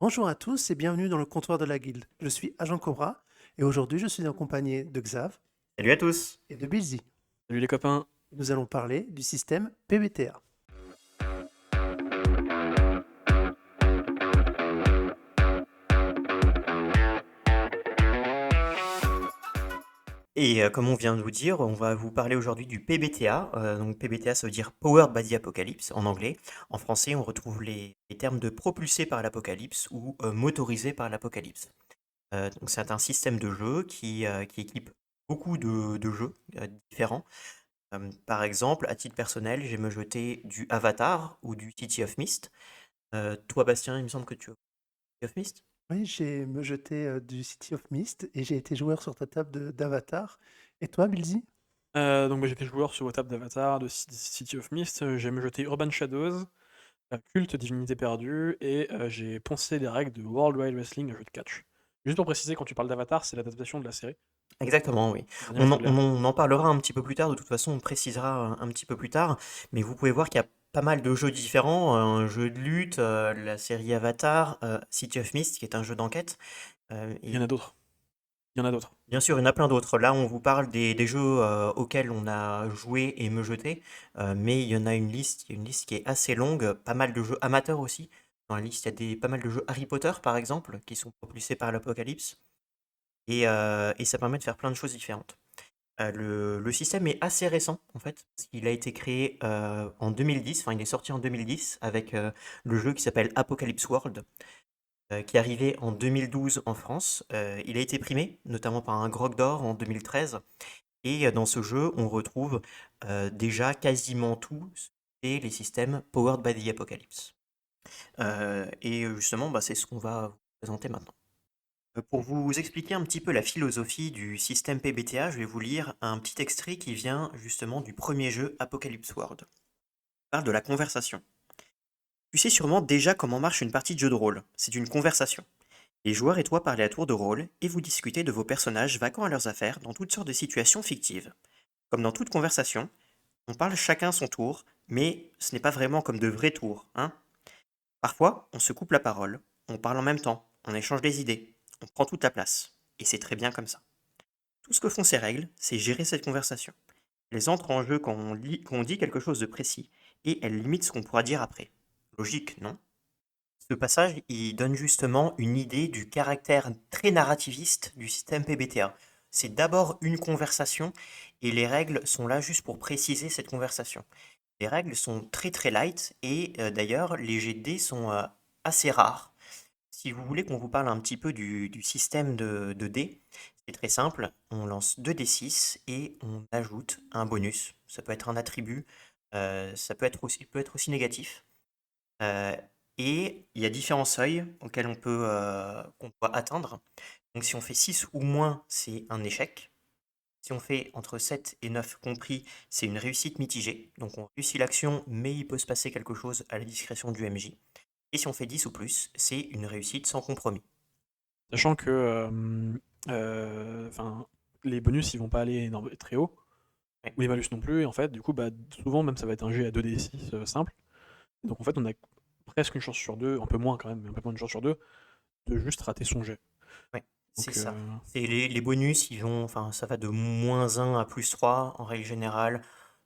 Bonjour à tous et bienvenue dans le comptoir de la guilde. Je suis Agent Cobra et aujourd'hui je suis accompagné de Xav Salut à tous. et de Bilzy. Salut les copains. Nous allons parler du système PBTA. Et comme on vient de vous dire, on va vous parler aujourd'hui du PBTA. Donc PBTA, ça veut dire Powered by the Apocalypse en anglais. En français, on retrouve les termes de propulsé par l'apocalypse ou motorisé par l'apocalypse. Donc c'est un système de jeu qui équipe beaucoup de jeux différents. Par exemple, à titre personnel, j'ai me jeter du Avatar ou du City of Mist. Toi, Bastien, il me semble que tu as City of Mist. Oui, j'ai me jeté du City of Mist et j'ai été joueur sur ta table d'Avatar. Et toi, Bilzy? J'étais joueur sur WhatsApp d'Avatar, de City of Mist, j'ai me jeté Urban Shadows, Culte, Divinité perdue, et j'ai poncé les règles de World Wide Wrestling, un jeu de catch. Juste pour préciser, quand tu parles d'Avatar, c'est l'adaptation de la série, Exactement, oui. l'anime est bien. On en parlera un petit peu plus tard, de toute façon, on précisera un petit peu plus tard, mais vous pouvez voir qu'il y a pas mal de jeux différents, un jeu de lutte, la série Avatar, City of Mist, qui est un jeu d'enquête, Il y en a et d'autres. Il y en a d'autres. bien sûr, il y en a plein d'autres. Là, on vous parle des jeux auxquels on a joué et me jeté, mais il y en a il y a une liste qui est assez longue, pas mal de jeux amateurs aussi. Dans la liste, il y a pas mal de jeux Harry Potter, par exemple, qui sont propulsés par l'Apocalypse, et ça permet de faire plein de choses différentes. Le système est assez récent, en fait, parce qu'il a été créé en 2010, enfin il est sorti en 2010 avec le jeu qui s'appelle Apocalypse World, qui est arrivé en 2012 en France. Il a été primé, notamment par un Grog d'Or en 2013, et dans ce jeu, on retrouve déjà quasiment tout ce qui est les systèmes Powered by the Apocalypse. Et justement, bah, c'est ce qu'on va vous présenter maintenant. Pour vous expliquer un petit peu la philosophie du système PBTA, je vais vous lire un petit extrait qui vient justement du premier jeu Apocalypse World. Il parle de la conversation. Tu sais sûrement déjà comment marche une partie de jeu de rôle. C'est une conversation. Les joueurs et toi parlez à tour de rôle et vous discutez de vos personnages vaquant à leurs affaires dans toutes sortes de situations fictives. Comme dans toute conversation, on parle chacun son tour, mais ce n'est pas vraiment comme de vrais tours, hein. Parfois, on se coupe la parole, on parle en même temps, on échange des idées, on prend toute la place. Et c'est très bien comme ça. Tout ce que font ces règles, c'est gérer cette conversation. Elles entrent en jeu quand on dit quelque chose de précis, et elles limitent ce qu'on pourra dire après. Logique, non? Ce passage, il donne justement une idée du caractère très narrativiste du système PBTA. C'est d'abord une conversation, et les règles sont là juste pour préciser cette conversation. Les règles sont très très light, et d'ailleurs, les jets de dés sont assez rares. Si vous voulez qu'on vous parle un petit peu du système de dés, c'est très simple. On lance 2 d6 et on ajoute un bonus. Ça peut être un attribut, ça peut être aussi négatif. Euh, et il y a différents seuils auxquels qu'on doit atteindre. Donc si on fait 6 ou moins, c'est un échec. Si on fait entre 7 et 9 compris, c'est une réussite mitigée. Donc on réussit l'action, mais il peut se passer quelque chose à la discrétion du MJ. Et si on fait 10 ou plus, c'est une réussite sans compromis. Sachant que enfin, les bonus ils vont pas aller très haut, Ouais. ou les malus non plus, et en fait, du coup, bah, souvent même ça va être un jet à 2d6 simple. Donc en fait, on a presque une chance sur deux, un peu moins quand même, mais un peu moins de chance sur deux, de juste rater son jet. Ouais, c'est Donc, ça. C'est les bonus, enfin, ça va de -1 à +3 en règle générale.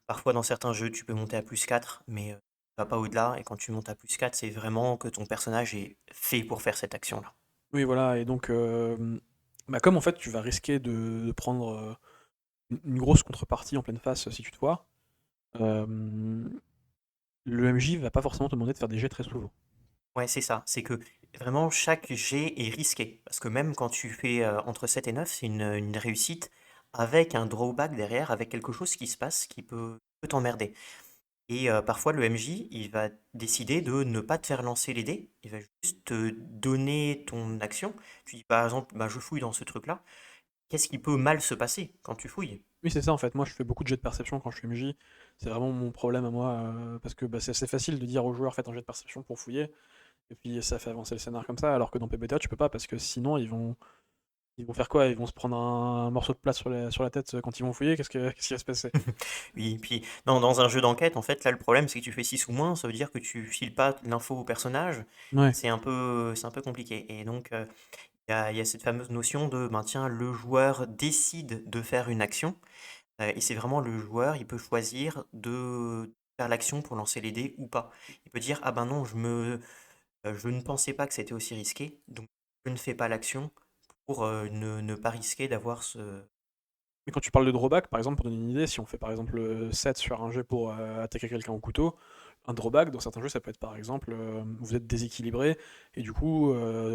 Parfois, dans certains jeux, tu peux monter à +4, mais ça va pas au-delà. Et quand tu montes à +4, c'est vraiment que ton personnage est fait pour faire cette action-là. oui, voilà, et donc, bah, comme en fait, tu vas risquer de prendre une grosse contrepartie en pleine face si tu te foires, euh, le MJ va pas forcément te demander de faire des jets très souvent. Ouais, c'est ça. C'est que vraiment, chaque jet est risqué. Parce que même quand tu fais entre 7 et 9, c'est une réussite avec un drawback derrière, avec quelque chose qui se passe qui peut t'emmerder. Et parfois, le MJ, il va décider de ne pas te faire lancer les dés. Il va juste te donner ton action. Tu dis par exemple, bah, je fouille dans ce truc-là. Qu'est-ce qui peut mal se passer quand tu fouilles? Oui, c'est ça en fait. Moi, je fais beaucoup de jets de perception quand je suis MJ. C'est vraiment mon problème à moi, parce que bah, c'est assez facile de dire aux joueurs faites un jet de perception pour fouiller, et puis ça fait avancer le scénar comme ça, alors que dans PBTA, tu peux pas, parce que sinon, ils vont. Ils vont faire quoi? Ils vont se prendre un morceau de plate sur la tête quand ils vont fouiller? Qu'est-ce qui va se passer? Oui, puis dans un jeu d'enquête, en fait, là, le problème, c'est que tu fais 6 ou moins, ça veut dire que tu files pas l'info au personnage. Ouais. C'est un peu compliqué. Et donc, il y a cette fameuse notion de, ben tiens, le joueur décide de faire une action. Et c'est vraiment le joueur, il peut choisir de faire l'action pour lancer les dés ou pas. Il peut dire, ah ben non, je ne pensais pas que c'était aussi risqué, donc je ne fais pas l'action pour ne pas risquer d'avoir ce... Mais quand tu parles de drawback, par exemple, pour donner une idée, si on fait par exemple 7 sur un jet pour attaquer quelqu'un au couteau, un drawback dans certains jeux, ça peut être par exemple, vous êtes déséquilibré et du coup,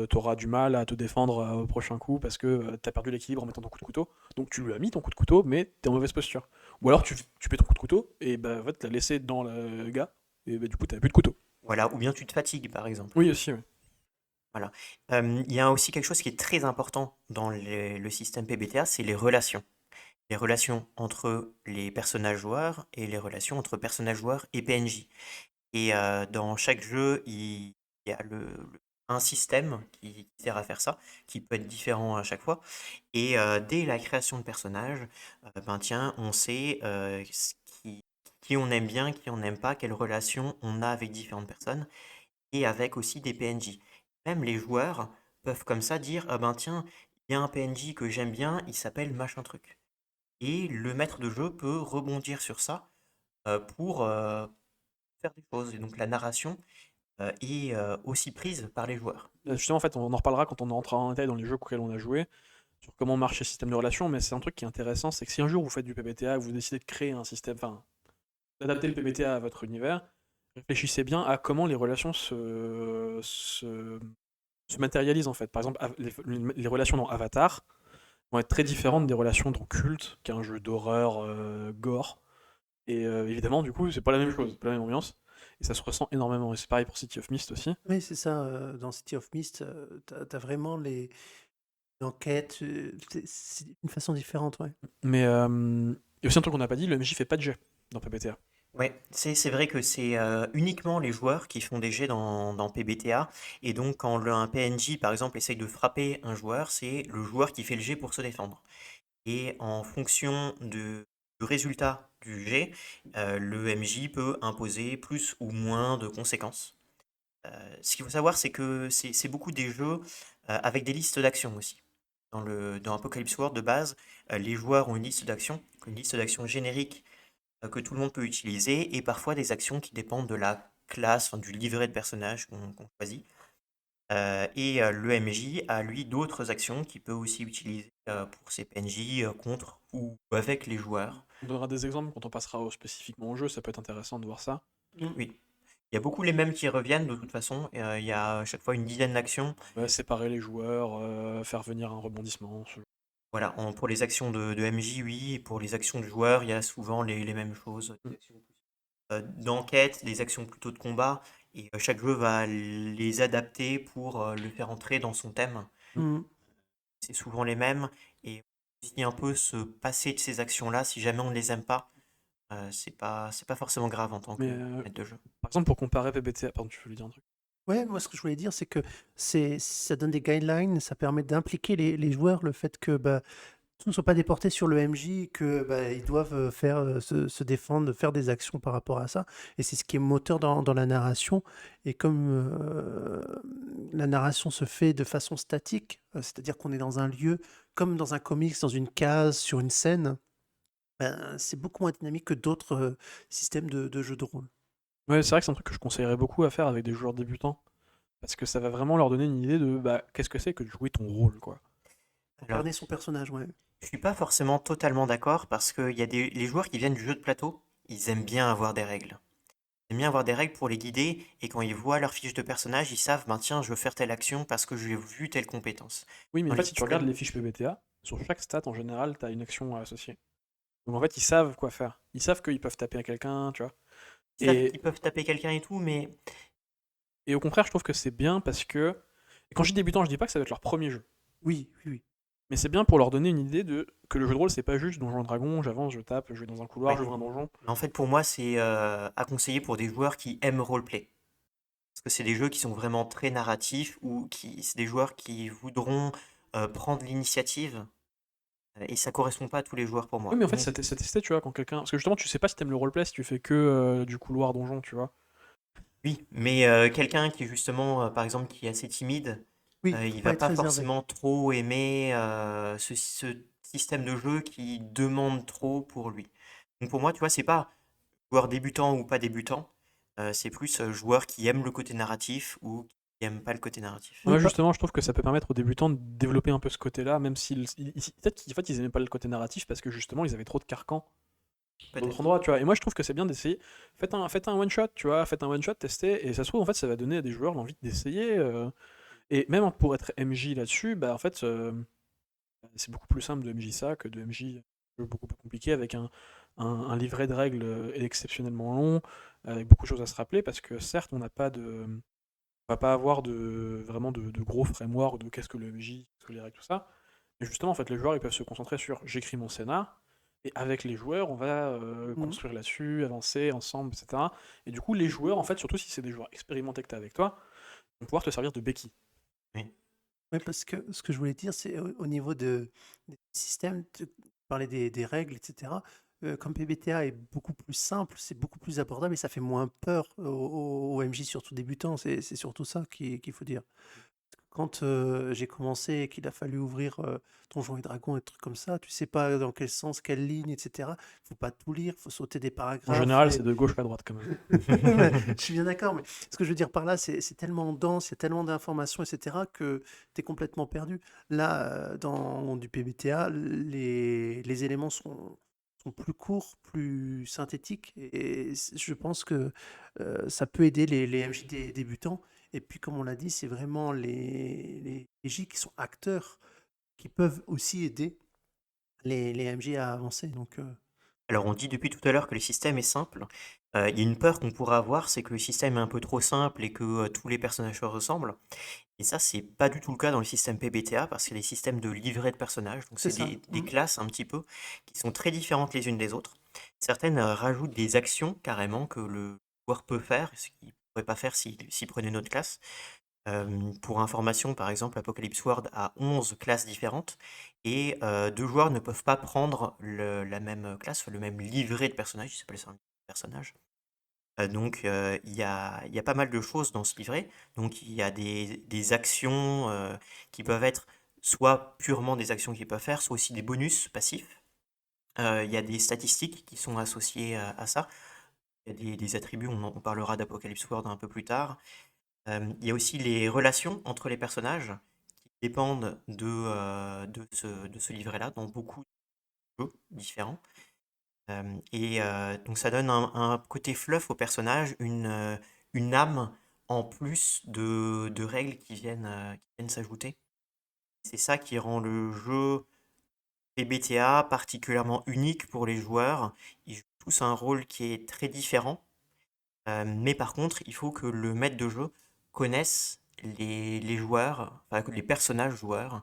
tu auras du mal à te défendre au prochain coup parce que tu as perdu l'équilibre en mettant ton coup de couteau. Donc tu lui as mis ton coup de couteau, mais tu es en mauvaise posture. Ou alors tu paies ton coup de couteau et bah, en fait, tu l'as laissé dans le gars et bah, du coup, tu plus de couteau. Voilà, ou bien tu te fatigues, par exemple. Oui, aussi, oui. Voilà. Il y a aussi quelque chose qui est très important dans le système PBTA, c'est les relations. Les relations entre les personnages joueurs et les relations entre personnages joueurs et PNJ. Et dans chaque jeu, il y a un système qui sert à faire ça, qui peut être différent à chaque fois. Et dès la création de personnages, ben tiens, on sait qui on aime bien, qui on n'aime pas, quelles relations on a avec différentes personnes, et avec aussi des PNJ. Même les joueurs peuvent comme ça dire, ah ben tiens, il y a un PNJ que j'aime bien, il s'appelle machin truc. Et le maître de jeu peut rebondir sur ça pour faire des choses. Et donc la narration est aussi prise par les joueurs. Justement, en fait, on en reparlera quand on rentrera en détail dans les jeux auxquels on a joué, sur comment marche le système de relations, mais c'est un truc qui est intéressant, c'est que si un jour vous faites du PBTA, vous décidez de créer un système, enfin, d'adapter le PBTA à votre univers, réfléchissez bien à comment les relations se matérialisent en fait. Par exemple, les relations dans Avatar vont être très différentes des relations dans Cult, qui est un jeu d'horreur gore. Et évidemment, du coup, c'est pas la même chose, pas la même ambiance. Et ça se ressent énormément. Et c'est pareil pour City of Mist aussi. Oui, c'est ça. Dans City of Mist, t'as vraiment les enquêtes. C'est une façon différente, ouais. Mais il y a aussi un truc qu'on n'a pas dit, le MJ fait pas de jet dans PBTA. Ouais, c'est vrai que c'est uniquement les joueurs qui font des jets dans PBTA. Et donc, quand un PNJ, par exemple, essaye de frapper un joueur, c'est le joueur qui fait le jet pour se défendre. Et en fonction du résultat du jet, le MJ peut imposer plus ou moins de conséquences. Ce qu'il faut savoir, c'est que c'est beaucoup des jeux avec des listes d'actions aussi. Dans Apocalypse World de base, les joueurs ont une liste d'actions générique que tout le monde peut utiliser, et parfois des actions qui dépendent de la classe, enfin, du livret de personnage qu'on choisit. Et le MJ a lui d'autres actions qu'il peut aussi utiliser pour ses PNJ contre ou avec les joueurs. On donnera des exemples quand on passera spécifiquement au jeu, ça peut être intéressant de voir ça. Oui. Il y a beaucoup les mêmes qui reviennent de toute façon. Il y a à chaque fois une dizaine d'actions. Ouais, séparer les joueurs, faire venir un rebondissement. Voilà, pour les actions de MJ, oui. Pour les actions de joueurs, il y a souvent les mêmes choses. Des actions d'enquête, des actions plutôt de combat. Et chaque jeu va les adapter pour le faire entrer dans son thème. Mhm. C'est souvent les mêmes. Et aussi un peu se passer de ces actions-là, si jamais on ne les aime pas, c'est pas forcément grave en tant que Mais maître de jeu. par exemple, pour comparer PBTA, pardon, tu voulais dire un truc. Ouais, moi ce que je voulais dire, c'est que ça donne des guidelines, ça permet d'impliquer les joueurs, le fait que bah, tout ne soit pas déporté sur le MJ, que bah, ils doivent faire se défendre, faire des actions par rapport à ça. Et c'est ce qui est moteur dans la narration. Et comme la narration se fait de façon statique, c'est-à-dire qu'on est dans un lieu, comme dans un comics, dans une case, sur une scène, ben, c'est beaucoup moins dynamique que d'autres systèmes de jeux de rôle. Ouais, c'est vrai que c'est un truc que je conseillerais beaucoup à faire avec des joueurs débutants. Parce que ça va vraiment leur donner une idée de bah, qu'est-ce que c'est que de jouer ton rôle, quoi. Alors, Incarner son personnage, ouais. je suis pas forcément totalement d'accord parce que les joueurs qui viennent du jeu de plateau, ils aiment bien avoir des règles. Ils aiment bien avoir des règles pour les guider, et quand ils voient leur fiche de personnage, ils savent, ben tiens, je veux faire telle action parce que j'ai vu telle compétence. Oui, mais Dans en les fait, si tu regardes systèmes, les fiches PBTA, sur chaque stat, en général, tu as une action associée. Donc en fait, ils savent quoi faire. Ils savent qu'ils peuvent taper à quelqu'un, tu vois. ils savent Et, qu'ils peuvent taper quelqu'un et tout, mais et au contraire, je trouve que c'est bien parce que... Et quand je dis débutant, je dis pas que ça va être leur premier jeu. Oui, oui, oui. Mais c'est bien pour leur donner une idée de que le jeu de rôle, c'est pas juste Donjon Dragon, j'avance, je tape, je vais dans un couloir, ouais. j'ouvre un donjon. En fait, pour moi, c'est à conseiller pour des joueurs qui aiment roleplay. Parce que c'est des jeux qui sont vraiment très narratifs, ou c'est des joueurs qui voudront prendre l'initiative et ça correspond pas à tous les joueurs pour Oui, moi. mais en fait, Ouais. c'est testé, tu vois, quand quelqu'un. Parce que justement, tu sais pas si t'aimes le roleplay si tu fais que du couloir donjon, tu vois. Oui, mais quelqu'un qui justement, par exemple, qui est assez timide, Oui, faut il pas va être pas réservé. forcément trop aimer ce système de jeu qui demande trop pour lui. Donc pour moi, tu vois, c'est pas joueur débutant ou pas débutant, c'est plus joueur qui aime le côté narratif ou qui aime pas le côté narratif. Oui, Moi, pas... justement, je trouve que ça peut permettre aux débutants de développer un peu ce côté-là, même s'ils. Peut-être qu'en fait, ils aimaient pas le côté narratif parce que justement, ils avaient trop de carcans d'autres Peut-être. endroits, tu vois. Et moi, je trouve que c'est bien d'essayer. Faites un one-shot, tu vois, faites un one-shot, testez, et ça se trouve, en fait, ça va donner à des joueurs l'envie d'essayer. Et même pour être MJ là-dessus, bah, en fait, c'est beaucoup plus simple de MJ ça que de MJ beaucoup plus compliqué avec un livret de règles exceptionnellement long, avec beaucoup de choses à se rappeler, parce que certes, on va pas avoir vraiment de gros framework de qu'est-ce que le MJ, qu'est-ce que les règles, tout ça. Mais justement, en fait, les joueurs, ils peuvent se concentrer sur j'écris mon scénar, et avec les joueurs, on va Mhm. construire là-dessus, avancer ensemble, etc. Et du coup, les joueurs, en fait, surtout si c'est des joueurs expérimentés que tu as avec toi, vont pouvoir te servir de béquille. Oui. Oui, parce que ce que je voulais dire, c'est au niveau des systèmes, tu parlais des règles, etc. Comme PBTA est beaucoup plus simple, c'est beaucoup plus abordable et ça fait moins peur aux MJ, surtout débutants. C'est surtout ça qu'il faut dire. Quand j'ai commencé et qu'il a fallu ouvrir Donjons et Dragons et des trucs comme ça, tu sais pas dans quel sens, quelle ligne, etc. Faut pas tout lire, faut sauter des En paragraphes. général, c'est de gauche à droite quand même. Mais je suis bien d'accord, mais ce que je veux dire par là, c'est tellement dense, il y a tellement d'informations, etc., que tu es complètement perdu. Là, dans du PBTA, les éléments sont plus courts, plus synthétiques, et je pense que ça peut aider les MJ débutants. Et puis, comme on l'a dit, c'est vraiment les PJ qui sont acteurs qui peuvent aussi aider les MJ à avancer. Donc, Alors, on dit depuis tout à l'heure que le système est simple. Il y a une peur qu'on pourrait avoir, c'est que le système est un peu trop simple et que tous les personnages se ressemblent. Et ça, c'est pas du tout le cas dans le système PBTA parce qu'il y a des systèmes de livret de personnages. Donc, c'est c'est ça. des classes un petit peu qui sont très différentes les unes des autres. Certaines rajoutent des actions carrément que le joueur peut faire, ce qu'il ne pourrait pas faire s'il prenait notre classe. Pour information, par exemple, Apocalypse World a 11 classes différentes et deux joueurs ne peuvent pas prendre la même classe, le même livret de personnage, il s'appelle ça un livret de personnage. Donc il y a pas mal de choses dans ce livret. Donc il y a des actions qui peuvent être soit purement des actions qu'ils peuvent faire, soit aussi des bonus passifs. Il y a des statistiques qui sont associées à ça. Il y a des attributs, on parlera d'Apocalypse World un peu plus tard. Il y a aussi les relations entre les personnages qui dépendent de ce livret-là dans beaucoup de jeux différents. Donc ça donne un côté fluff au personnage, une âme en plus de règles qui viennent s'ajouter. C'est ça qui rend le jeu PBTA particulièrement unique pour les joueurs. Ils jouent tous un rôle qui est très différent. Mais par contre, il faut que le maître de jeu connaisse les joueurs, enfin, les personnages joueurs,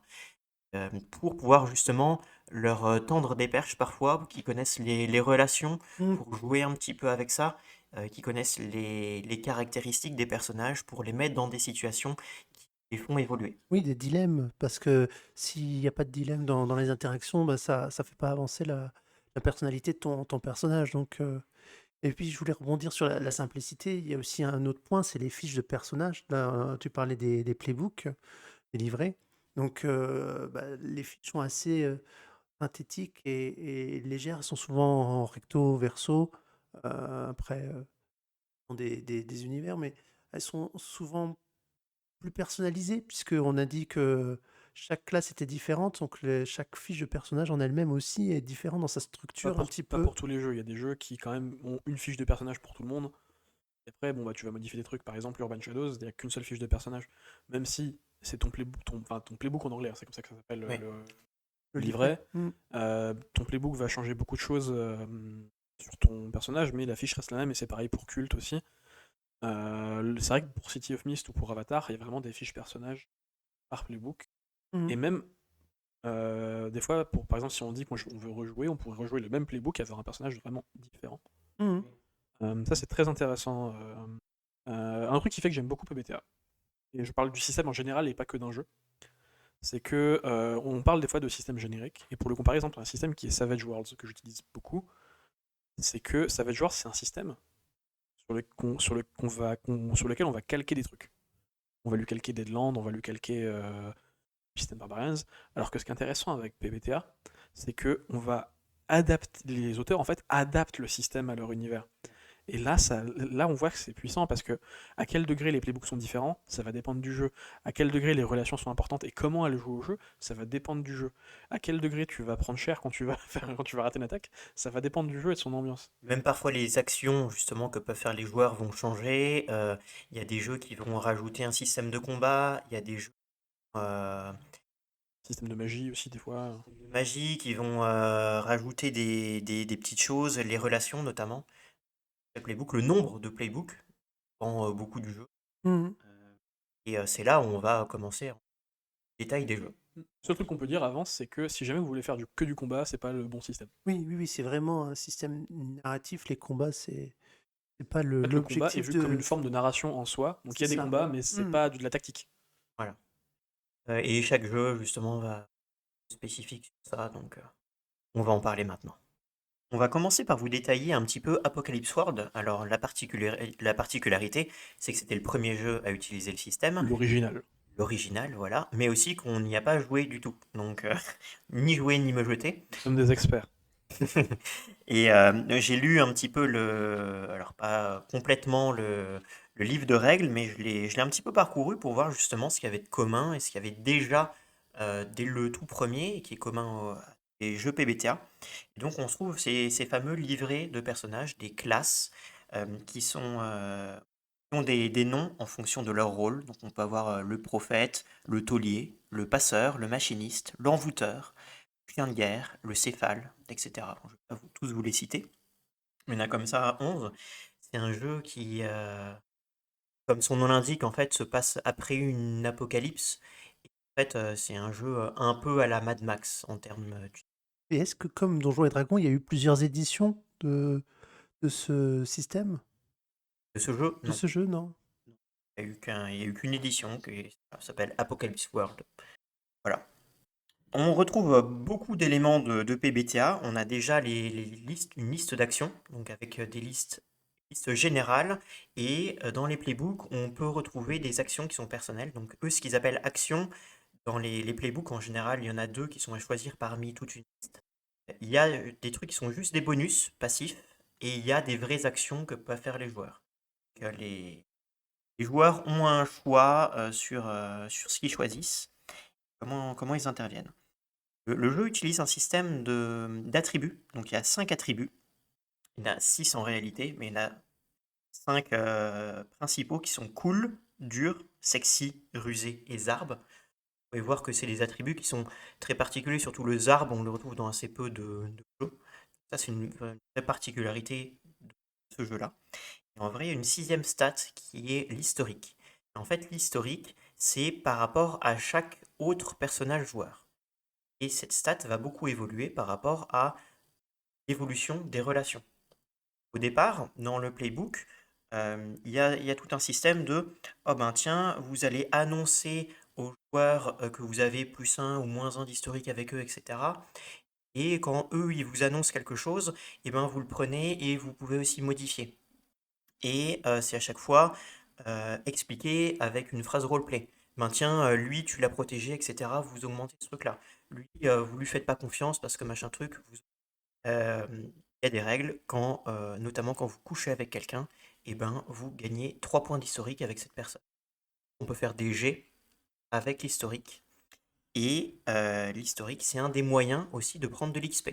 pour pouvoir justement leur tendre des perches parfois, qui connaissent les relations, Mm. pour jouer un petit peu avec ça, qui connaissent les caractéristiques des personnages, pour les mettre dans des situations qui les font évoluer. Oui, des dilemmes, parce que s'il n'y a pas de dilemme dans les interactions, bah, ça fait pas avancer la personnalité de ton personnage. Donc, et puis, je voulais rebondir sur la simplicité. Il y a aussi un autre point, c'est les fiches de personnages. Là, tu parlais des playbooks, des livrets. Donc, bah, les fiches sont assez synthétiques et légères. Elles sont souvent en recto, verso. Après, dans des univers, mais elles sont souvent plus personnalisé, puisqu'on a dit que chaque classe était différente, donc chaque fiche de personnage en elle-même aussi est différente dans sa Pas structure un pour, petit pas peu. pour tous les jeux. Il y a des jeux qui, quand même, ont une fiche de personnage pour tout le monde. Et après, bon, bah, tu vas modifier des trucs. Par exemple, Urban Shadows, il n'y a qu'une seule fiche de personnage. Même si c'est ton playbook en anglais, hein, c'est comme ça que ça s'appelle Oui. Le le livret. livret. Ton playbook va changer beaucoup de choses sur ton personnage, mais la fiche reste la même, et c'est pareil pour Culte aussi. C'est vrai que pour City of Mist ou pour Avatar, il y a vraiment des fiches personnages par playbook. Mhm. Et même, des fois, par exemple, si on dit qu'on veut rejouer, on pourrait rejouer le même playbook et avoir un personnage vraiment différent. Mhm. Ça, c'est très intéressant. Un truc qui fait que j'aime beaucoup PBTA, et je parle du système en général et pas que d'un jeu, c'est que on parle des fois de système générique, et pour le comparer, par exemple, à un système qui est Savage Worlds, que j'utilise beaucoup, c'est que Savage Worlds, c'est un système sur lequel on va calquer des trucs. On va lui calquer Deadland, on va lui calquer System Barbarians, alors que ce qui est intéressant avec PBTA, c'est que les auteurs en fait adaptent le système à leur univers. Et là, on voit que c'est puissant parce que à quel degré les playbooks sont différents, ça va dépendre du jeu. À quel degré les relations sont importantes et comment elles jouent au jeu, ça va dépendre du jeu. À quel degré tu vas prendre cher quand tu vas quand tu vas rater une attaque, ça va dépendre du jeu et de son ambiance. Même parfois les actions justement que peuvent faire les joueurs vont changer. Il y a des jeux qui vont rajouter un système de combat, il y a des jeux euh, Système de magie aussi des fois. de magie qui vont rajouter des petites choses, les relations notamment. Le playbook, le nombre de playbooks dépend beaucoup du jeu. Mhm. Euh, et c'est là où on va commencer en détail des jeux. Le seul truc qu'on peut dire avant, c'est que si jamais vous voulez faire que du combat, c'est pas le bon système. Oui, oui, oui, c'est vraiment un système narratif. Les combats, c'est pas En fait, le combat est l'objectif vu comme une de. forme de narration en soi, donc il y C'est a des ça. combats, mais c'est Mhm. pas de la tactique. Voilà. Et chaque jeu justement va être spécifique sur ça, donc on va en parler maintenant. On va commencer par vous détailler un petit peu Apocalypse World. Alors la particularité, c'est que c'était le premier jeu à utiliser le système, L'original. l'original, voilà, mais aussi qu'on n'y a pas joué du tout. Donc ni joué ni me jeter. Nous sommes des experts. Et j'ai lu un petit peu alors pas complètement le livre de règles, mais je l'ai un petit peu parcouru pour voir justement ce qu'il y avait de commun et ce qu'il y avait déjà dès le tout premier et qui est commun des jeux PBTA. Et donc on se trouve ces fameux livrets de personnages, des classes qui ont des noms en fonction de leur rôle. Donc on peut avoir le prophète, le taulier, le passeur, le machiniste, l'envoûteur, le chien de guerre, le céphale, etc. Bon, je ne vais pas tous vous les citer. Il y en a comme ça 11. C'est un jeu qui, comme son nom l'indique, en fait, se passe après une apocalypse. Et en fait, c'est un jeu un peu à la Mad Max en termes Et est-ce que, comme Donjons et Dragons, il y a eu plusieurs éditions de ce système, de ce jeu. de Non, ce jeu, non? il y a eu qu'une édition qui s'appelle Apocalypse World. Voilà. On retrouve beaucoup d'éléments de PBTA. On a déjà les listes, une liste d'actions, donc avec des listes générales. Et dans les playbooks, on peut retrouver des actions qui sont personnelles. Donc eux, ce qu'ils appellent actions, dans les playbooks, en général, il y en a deux qui sont à choisir parmi toute une liste. Il y a des trucs qui sont juste des bonus passifs, et il y a des vraies actions que peuvent faire les joueurs. Donc, les joueurs ont un choix sur ce qu'ils choisissent, comment ils interviennent. Le jeu utilise un système d'attributs. Donc il y a 5 attributs. Il y en a 6 en réalité, mais il y en a 5 principaux qui sont cool, dur, sexy, rusé et zarbe. Vous pouvez voir que c'est des attributs qui sont très particuliers, surtout le zarbe, on le retrouve dans assez peu de jeux. Ça, c'est une vraie particularité de ce jeu-là. Et en vrai, il y a une sixième stat qui est l'historique. En fait, l'historique, c'est par rapport à chaque autre personnage joueur. Et cette stat va beaucoup évoluer par rapport à l'évolution des relations. Au départ, dans le playbook, il y a tout un système de oh ben tiens, vous allez annoncer aux joueurs que vous avez +1 ou -1 d'historique avec eux, etc. Et quand eux, ils vous annoncent quelque chose, et ben vous le prenez et vous pouvez aussi modifier. Et c'est à chaque fois expliqué avec une phrase roleplay. Ben tiens, lui, tu l'as protégé, etc. Vous augmentez ce truc-là. Lui, vous lui faites pas confiance parce que machin truc. Il y a des règles, notamment quand vous couchez avec quelqu'un, et ben vous gagnez 3 points d'historique avec cette personne. On peut faire des jets avec l'historique. Et l'historique, c'est un des moyens aussi de prendre de l'XP.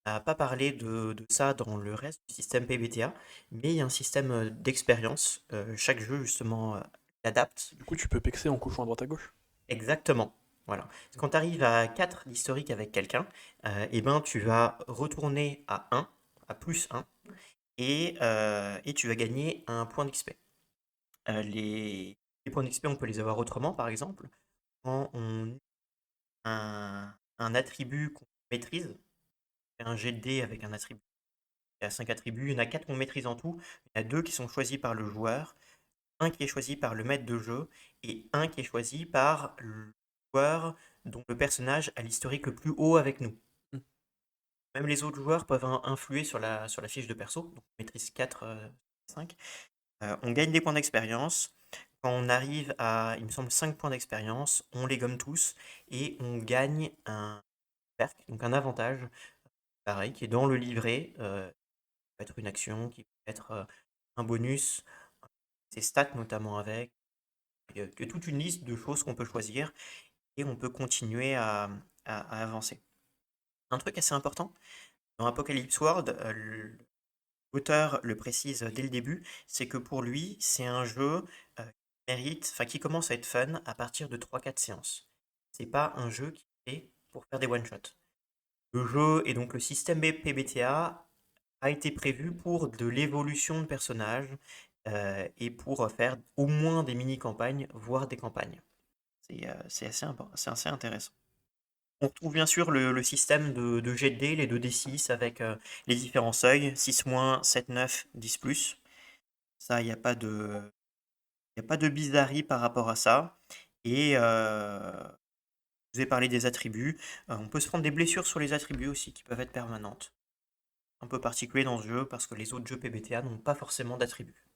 On n'a pas parlé de ça dans le reste du système PBTA, mais il y a un système d'expérience. Chaque jeu, justement, l'adapte. Du coup, tu peux pexer en couchant à droite à gauche. Exactement. Voilà. Quand tu arrives à 4 d'historique avec quelqu'un, et ben, tu vas retourner à 1, à +1, et tu vas gagner un point d'XP. Les points d'XP, on peut les avoir autrement, par exemple. Quand on un attribut qu'on maîtrise, un jet de dés avec un attribut. Il y a 5 attributs, il y en a 4 qu'on maîtrise en tout. Il y en a 2 qui sont choisis par le joueur, un qui est choisi par le maître de jeu et un qui est choisi par joueur dont le personnage a l'historique le plus haut avec nous. Mm. Même les autres joueurs peuvent influer sur la fiche de perso, donc on maîtrise 4, 5. On gagne des points d'expérience. Quand on arrive à, il me semble, 5 points d'expérience, on les gomme tous et on gagne un perk, donc un avantage, pareil, qui est dans le livret. Qui peut être une action, qui peut être un bonus, ses stats notamment avec. Il y a toute une liste de choses qu'on peut choisir et on peut continuer à avancer. Un truc assez important, dans Apocalypse World, l'auteur le précise dès le début, c'est que pour lui, c'est un jeu qui commence à être fun à partir de 3-4 séances. C'est pas un jeu qui est fait pour faire des one-shots. Le jeu et donc le système PBTA a été prévu pour de l'évolution de personnages et pour faire au moins des mini-campagnes, voire des campagnes. C'est assez intéressant. On retrouve bien sûr le système de jet de dés, les 2d6 avec les différents seuils, 6-, 7-9, 10+. Ça, il n'y a pas de bizarrerie par rapport à ça. Et je vous ai parlé des attributs. On peut se prendre des blessures sur les attributs aussi qui peuvent être permanentes. Un peu particulier dans ce jeu parce que les autres jeux PBTA n'ont pas forcément d'attributs.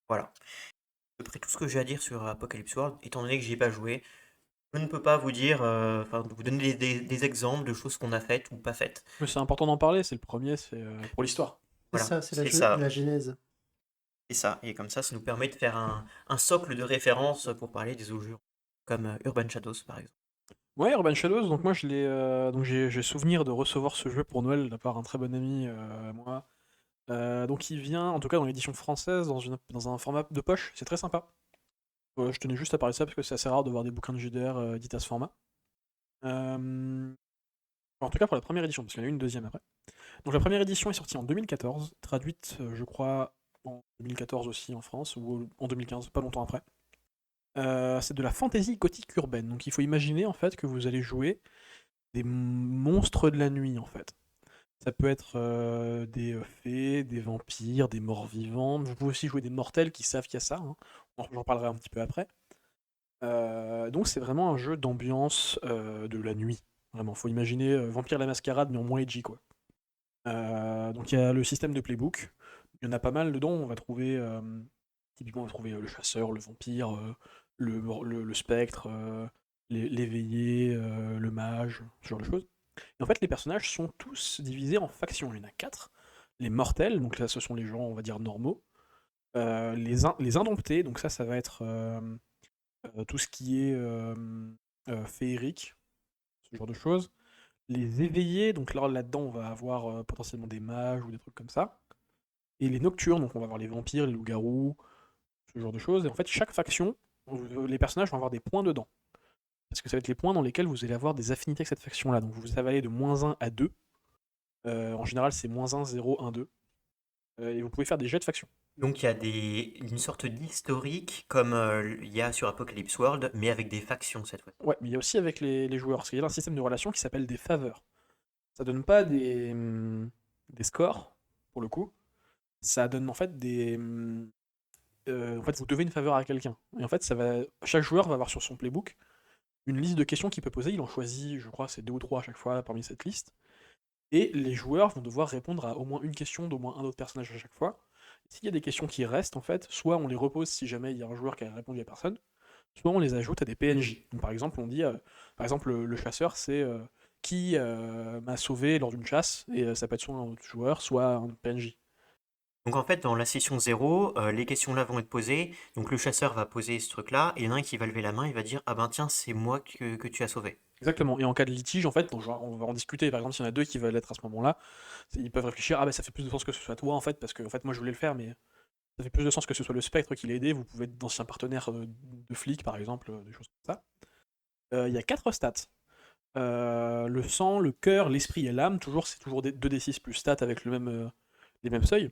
Voilà. À peu près tout ce que j'ai à dire sur Apocalypse World, étant donné que j'y ai pas joué. Je ne peux pas vous dire, vous donner des exemples de choses qu'on a faites ou pas faites. Mais c'est important d'en parler, c'est le premier, c'est pour l'histoire. C'est Voilà, ça, c'est c'est ça. la genèse. C'est ça. Et comme ça nous permet de faire un socle de référence pour parler des autres jeux, comme Urban Shadows par exemple. Ouais, Urban Shadows, donc moi je l'ai, donc j'ai souvenir de recevoir ce jeu pour Noël de la part d'un très bon ami à moi. Donc il vient, en tout cas dans l'édition française, dans un format de poche, c'est très sympa. Je tenais juste à parler de ça parce que c'est assez rare de voir des bouquins de JDR édités à ce format. En tout cas pour la première édition, parce qu'il y en a eu une deuxième après. Donc la première édition est sortie en 2014, traduite je crois en 2014 aussi en France, ou en 2015, pas longtemps après. C'est de la fantasy gothique urbaine, donc il faut imaginer en fait que vous allez jouer des monstres de la nuit en fait. Ça peut être des fées, des vampires, des morts vivants. Vous pouvez aussi jouer des mortels qui savent qu'il y a ça. Hein. J'en parlerai un petit peu après. Donc c'est vraiment un jeu d'ambiance de la nuit. Vraiment, faut imaginer Vampire la Mascarade mais en moins edgy quoi. Donc il y a le système de playbook. Il y en a pas mal dedans. On va trouver typiquement on va trouver le chasseur, le vampire, le spectre, l'éveillé, le mage, ce genre de choses. Et en fait, les personnages sont tous divisés en factions. Il y en a 4. Les mortels, donc là, ce sont les gens, on va dire, normaux. Les indomptés, donc ça va être tout ce qui est féerique, ce genre de choses. Les éveillés, donc là-dedans, on va avoir potentiellement des mages ou des trucs comme ça. Et les nocturnes, donc on va avoir les vampires, les loups-garous, ce genre de choses. Et en fait, chaque faction, les personnages vont avoir des points dedans. Parce que ça va être les points dans lesquels vous allez avoir des affinités avec cette faction-là. Donc ça va aller de -1 à 2. En général, c'est -1, 0, 1, 2. Et vous pouvez faire des jets de faction. Donc il y a une sorte d'historique comme il y a sur Apocalypse World, mais avec des factions cette fois. Ouais, mais il y a aussi avec les joueurs. Parce qu'il y a un système de relation qui s'appelle des faveurs. Ça donne pas des scores, pour le coup. Ça donne en fait en fait, vous devez une faveur à quelqu'un. Et en fait, chaque joueur va avoir sur son playbook une liste de questions qu'il peut poser. Il en choisit, je crois, c'est 2 ou 3 à chaque fois parmi cette liste. Et les joueurs vont devoir répondre à au moins une question d'au moins un autre personnage à chaque fois. S'il y a des questions qui restent, en fait, soit on les repose si jamais il y a un joueur qui a répondu à personne, soit on les ajoute à des PNJ. Donc, par exemple, on dit, par exemple, le chasseur, c'est qui m'a sauvé lors d'une chasse, et ça peut être soit un autre joueur, soit un PNJ. Donc en fait, dans la session 0, les questions là vont être posées. Donc le chasseur va poser ce truc-là, et il y en a un qui va lever la main, il va dire ah ben tiens, c'est moi que tu as sauvé. Exactement. Et en cas de litige, en fait, genre, on va en discuter. Par exemple, s'il y en a deux qui veulent être à ce moment-là, ils peuvent réfléchir, ah bah ça fait plus de sens que ce soit toi, en fait, parce que en fait, moi je voulais le faire, mais ça fait plus de sens que ce soit le spectre qui l'a aidé. Vous pouvez être d'anciens partenaires de flics, par exemple, des choses comme ça. Il y a 4 stats. Le sang, le cœur, l'esprit et l'âme, c'est toujours 2d6 plus stats avec les mêmes seuils.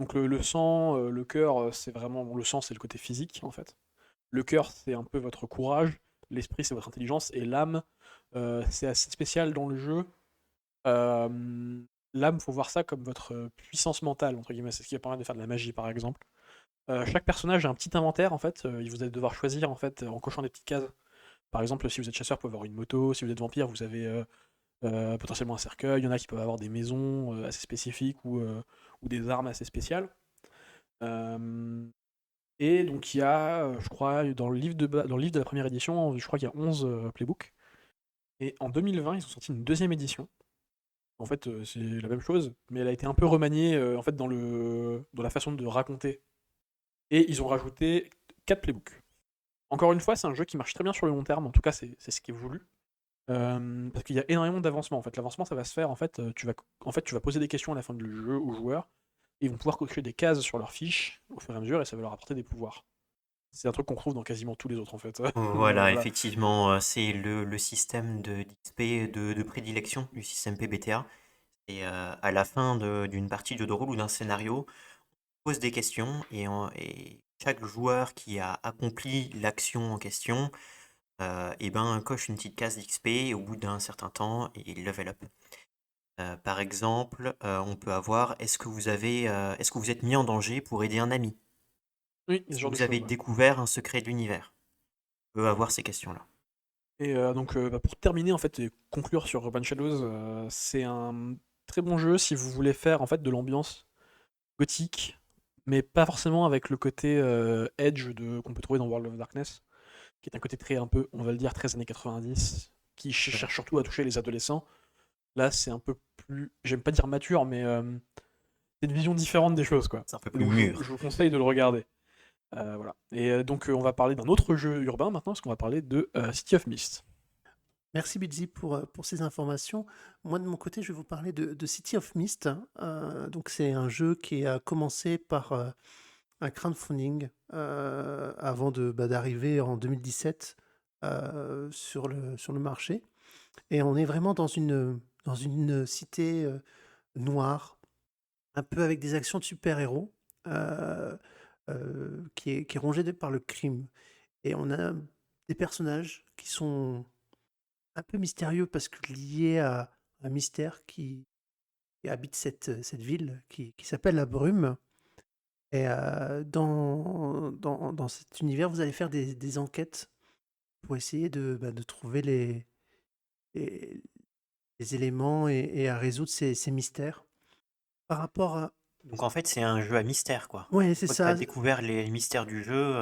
Donc le sang, le cœur, c'est vraiment. Bon, le sang, c'est le côté physique, en fait. Le cœur, c'est un peu votre courage. L'esprit, c'est votre intelligence. Et l'âme, c'est assez spécial dans le jeu. L'âme, faut voir ça comme votre puissance mentale, entre guillemets. C'est ce qui va permettre de faire de la magie, par exemple. Chaque personnage a un petit inventaire, en fait. Vous allez devoir choisir, en fait, en cochant des petites cases, Par exemple, si vous êtes chasseur, vous pouvez avoir une moto. Si vous êtes vampire, vous avez potentiellement un cercueil. Il y en a qui peuvent avoir des maisons assez spécifiques ou des armes assez spéciales. Euh, et donc il y a, je crois, dans le livre de la première édition, je crois qu'il y a 11 playbooks. Et en 2020, ils ont sorti une deuxième édition. En fait, c'est la même chose, mais elle a été un peu remaniée en fait, dans la façon de raconter. Et ils ont rajouté 4 playbooks. Encore une fois, c'est un jeu qui marche très bien sur le long terme, en tout cas, c'est ce qui est voulu. Parce qu'il y a énormément d'avancement. En fait, l'avancement, ça va se faire. Tu vas poser des questions à la fin du jeu aux joueurs. Et ils vont pouvoir cocher des cases sur leur fiche au fur et à mesure, et ça va leur apporter des pouvoirs. C'est un truc qu'on trouve dans quasiment tous les autres, en fait. Voilà, Voilà. effectivement, c'est le système d'XP de prédilection du système PBTA. Et à la fin d'une partie de jeu de rôle ou d'un scénario, on pose des questions et chaque joueur qui a accompli l'action en question, et ben, coche une petite case d'XP au bout d'un certain temps et il level up. Par exemple, on peut avoir est-ce que vous êtes mis en danger pour aider un ami? Oui, il y a ce Est-ce que genre de vous avez choses. Ouais. découvert un secret de l'univers? On peut avoir ces questions-là. Et donc, pour terminer, en fait, et conclure sur Urban Shadows, c'est un très bon jeu si vous voulez faire en fait de l'ambiance gothique, mais pas forcément avec le côté edge qu'on peut trouver dans World of Darkness, qui est un côté très un peu, on va le dire, très années 90, qui C'est vrai. cherche surtout à toucher les adolescents. Là, c'est un peu plus, j'aime pas dire mature, mais c'est une vision différente des choses, quoi. C'est un peu Et plus donc, je mûr. vous conseille de le regarder. Voilà. Et donc, on va parler d'un autre jeu urbain maintenant, parce qu'on va parler de City of Mist. Merci Bidzi pour ces informations. Moi, de mon côté, je vais vous parler de City of Mist. Donc, c'est un jeu qui a commencé par un crowdfunding avant d'arriver en 2017 sur le marché. Et on est vraiment dans une cité noire, un peu avec des actions de super-héros, euh, qui est rongée par le crime. Et on a des personnages qui sont un peu mystérieux parce que liés à un mystère qui habite cette ville qui s'appelle la Brume. Et dans cet univers, vous allez faire des enquêtes pour essayer de trouver les, les éléments et à résoudre ces mystères. Par rapport à... Donc en fait, c'est un jeu à mystère, quoi. Ouais, Une c'est fois que tu as ça. découvert les mystères du jeu,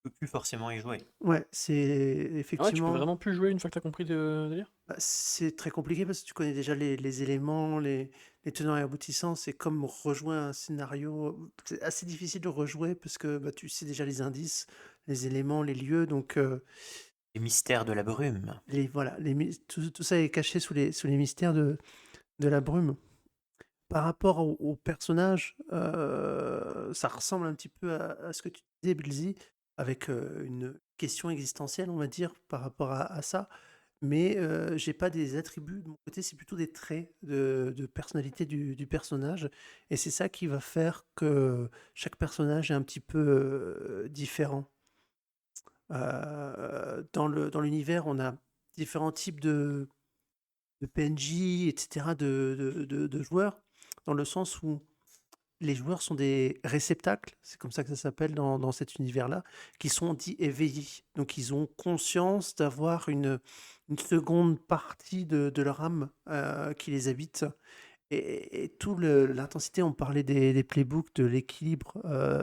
tu peux plus forcément y jouer. Ouais, c'est Ah ouais, tu peux effectivement... vraiment plus jouer une fois que t'as compris le délire? Bah, c'est très compliqué parce que tu connais déjà les éléments, les tenants et aboutissants. C'est comme rejouer un scénario. C'est assez difficile de rejouer parce que bah, tu sais déjà les indices, les éléments, les lieux. Donc Les mystères de la brume. voilà, tout ça est caché sous les mystères de la brume. Par rapport au personnage, ça ressemble un petit peu à ce que tu disais, Bilzy, avec une question existentielle, on va dire, par rapport à ça. Mais j'ai pas des attributs de mon côté, c'est plutôt des traits de personnalité du personnage. Et c'est ça qui va faire que chaque personnage est un petit peu différent. Dans l'univers, on a différents types de PNJ, etc., de joueurs, dans le sens où les joueurs sont des réceptacles, c'est comme ça que ça s'appelle dans cet univers-là, qui sont dits éveillés. Donc ils ont conscience d'avoir une seconde partie de leur âme qui les habite. Et tout l'intensité, on parlait des playbooks, de l'équilibre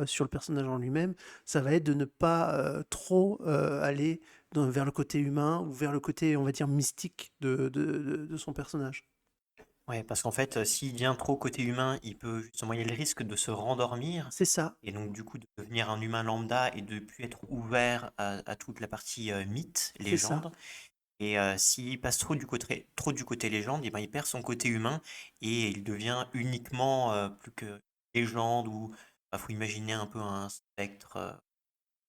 sur le personnage en lui-même, ça va être de ne pas trop aller vers le côté humain ou vers le côté, on va dire, mystique de son personnage. Ouais, parce qu'en fait, s'il vient trop côté humain, il peut justement, il y a le risque de se rendormir C'est ça, et donc du coup de devenir un humain lambda et de plus être ouvert à toute la partie mythe, c'est ça. légende. Et s'il passe trop du côté légende, et ben, il perd son côté humain et il devient uniquement plus que légende ou il faut imaginer un peu un spectre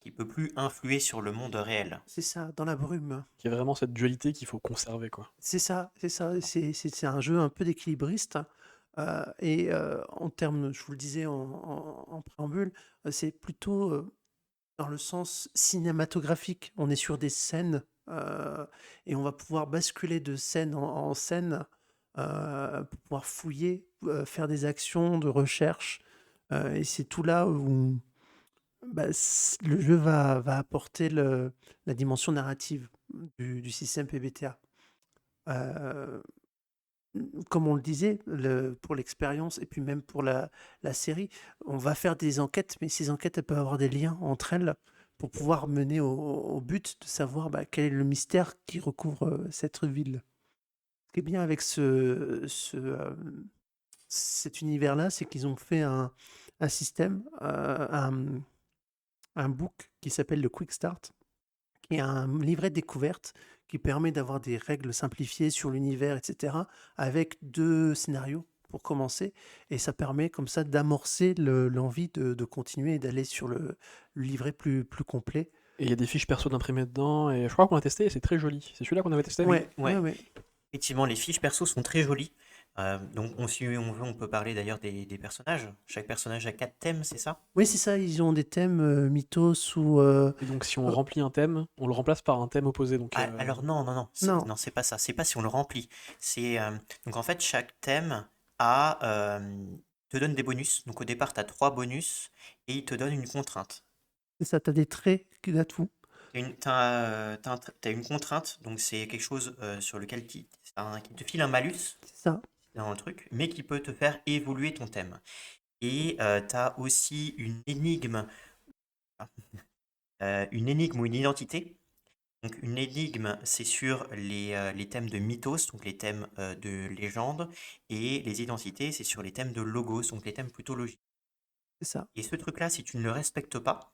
qui peut plus influer sur le monde réel. C'est ça, dans la brume. Il y a vraiment cette dualité qu'il faut conserver, quoi. C'est ça, c'est ça. C'est un jeu un peu d'équilibriste. Et en termes, je vous le disais en préambule, c'est plutôt dans le sens cinématographique. On est sur des scènes et on va pouvoir basculer de scène en scène pour pouvoir fouiller, faire des actions de recherche. Et c'est tout là où Le jeu va apporter la dimension narrative du système PBTA. Euh, Comme on le disait, pour l'expérience et puis même pour la série, on va faire des enquêtes, mais ces enquêtes, elles peuvent avoir des liens entre elles pour pouvoir mener au but de savoir quel est le mystère qui recouvre cette ville. Ce qui est bien avec cet univers-là, c'est qu'ils ont fait un système, un book qui s'appelle le Quick Start, qui est un livret de découverte qui permet d'avoir des règles simplifiées sur l'univers, etc., avec 2 scénarios pour commencer. Et ça permet comme ça d'amorcer l'envie de continuer et d'aller sur le livret plus complet. Et il y a des fiches perso d'imprimés dedans, et je crois qu'on a testé, et c'est très joli. C'est celui-là qu'on avait testé? Ouais, Ouais. ouais, ouais. Effectivement, les fiches perso sont très jolies. Donc, si on veut, on peut parler d'ailleurs des personnages. Chaque personnage a 4 thèmes, c'est ça? Oui, c'est ça, ils ont des thèmes mythos ou... Et donc si on euh, remplit un thème, on le remplace par un thème opposé. Donc, Ah, alors non, non, non, non, non, c'est pas ça. C'est pas si on le remplit. Donc en fait, chaque thème a, te donne des bonus. Donc au départ, tu as 3 bonus et il te donne une contrainte. c'est ça, t'as des traits d'atouts. T'as une contrainte, donc c'est quelque chose sur lequel qui te file un malus C'est ça, dans le truc, mais qui peut te faire évoluer ton thème. Et tu as aussi une énigme ou une identité. Donc une énigme, c'est sur les thèmes de mythos, donc les thèmes de légende, et les identités, c'est sur les thèmes de logos, donc les thèmes plutôt logiques. c'est ça, Et ce truc-là, si tu ne le respectes pas,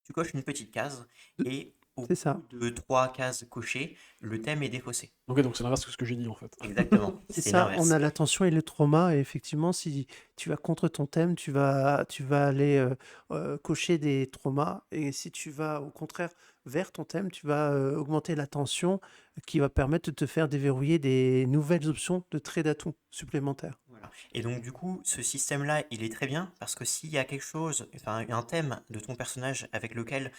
tu coches une petite case, de- et au c'est ça. bout de 3 cases cochées, le thème est défaussé. ok, donc c'est l'inverse de ce que j'ai dit en fait. Exactement, C'est c'est ça, on l'inverse. a l'attention et le trauma, et effectivement, si tu vas contre ton thème, tu vas aller cocher des traumas, et si tu vas au contraire vers ton thème, tu vas augmenter l'attention qui va permettre de te faire déverrouiller des nouvelles options de traits d'atouts supplémentaires. Voilà. Et donc du coup, ce système-là, il est très bien, parce que s'il y a quelque chose, enfin un thème de ton personnage avec lequel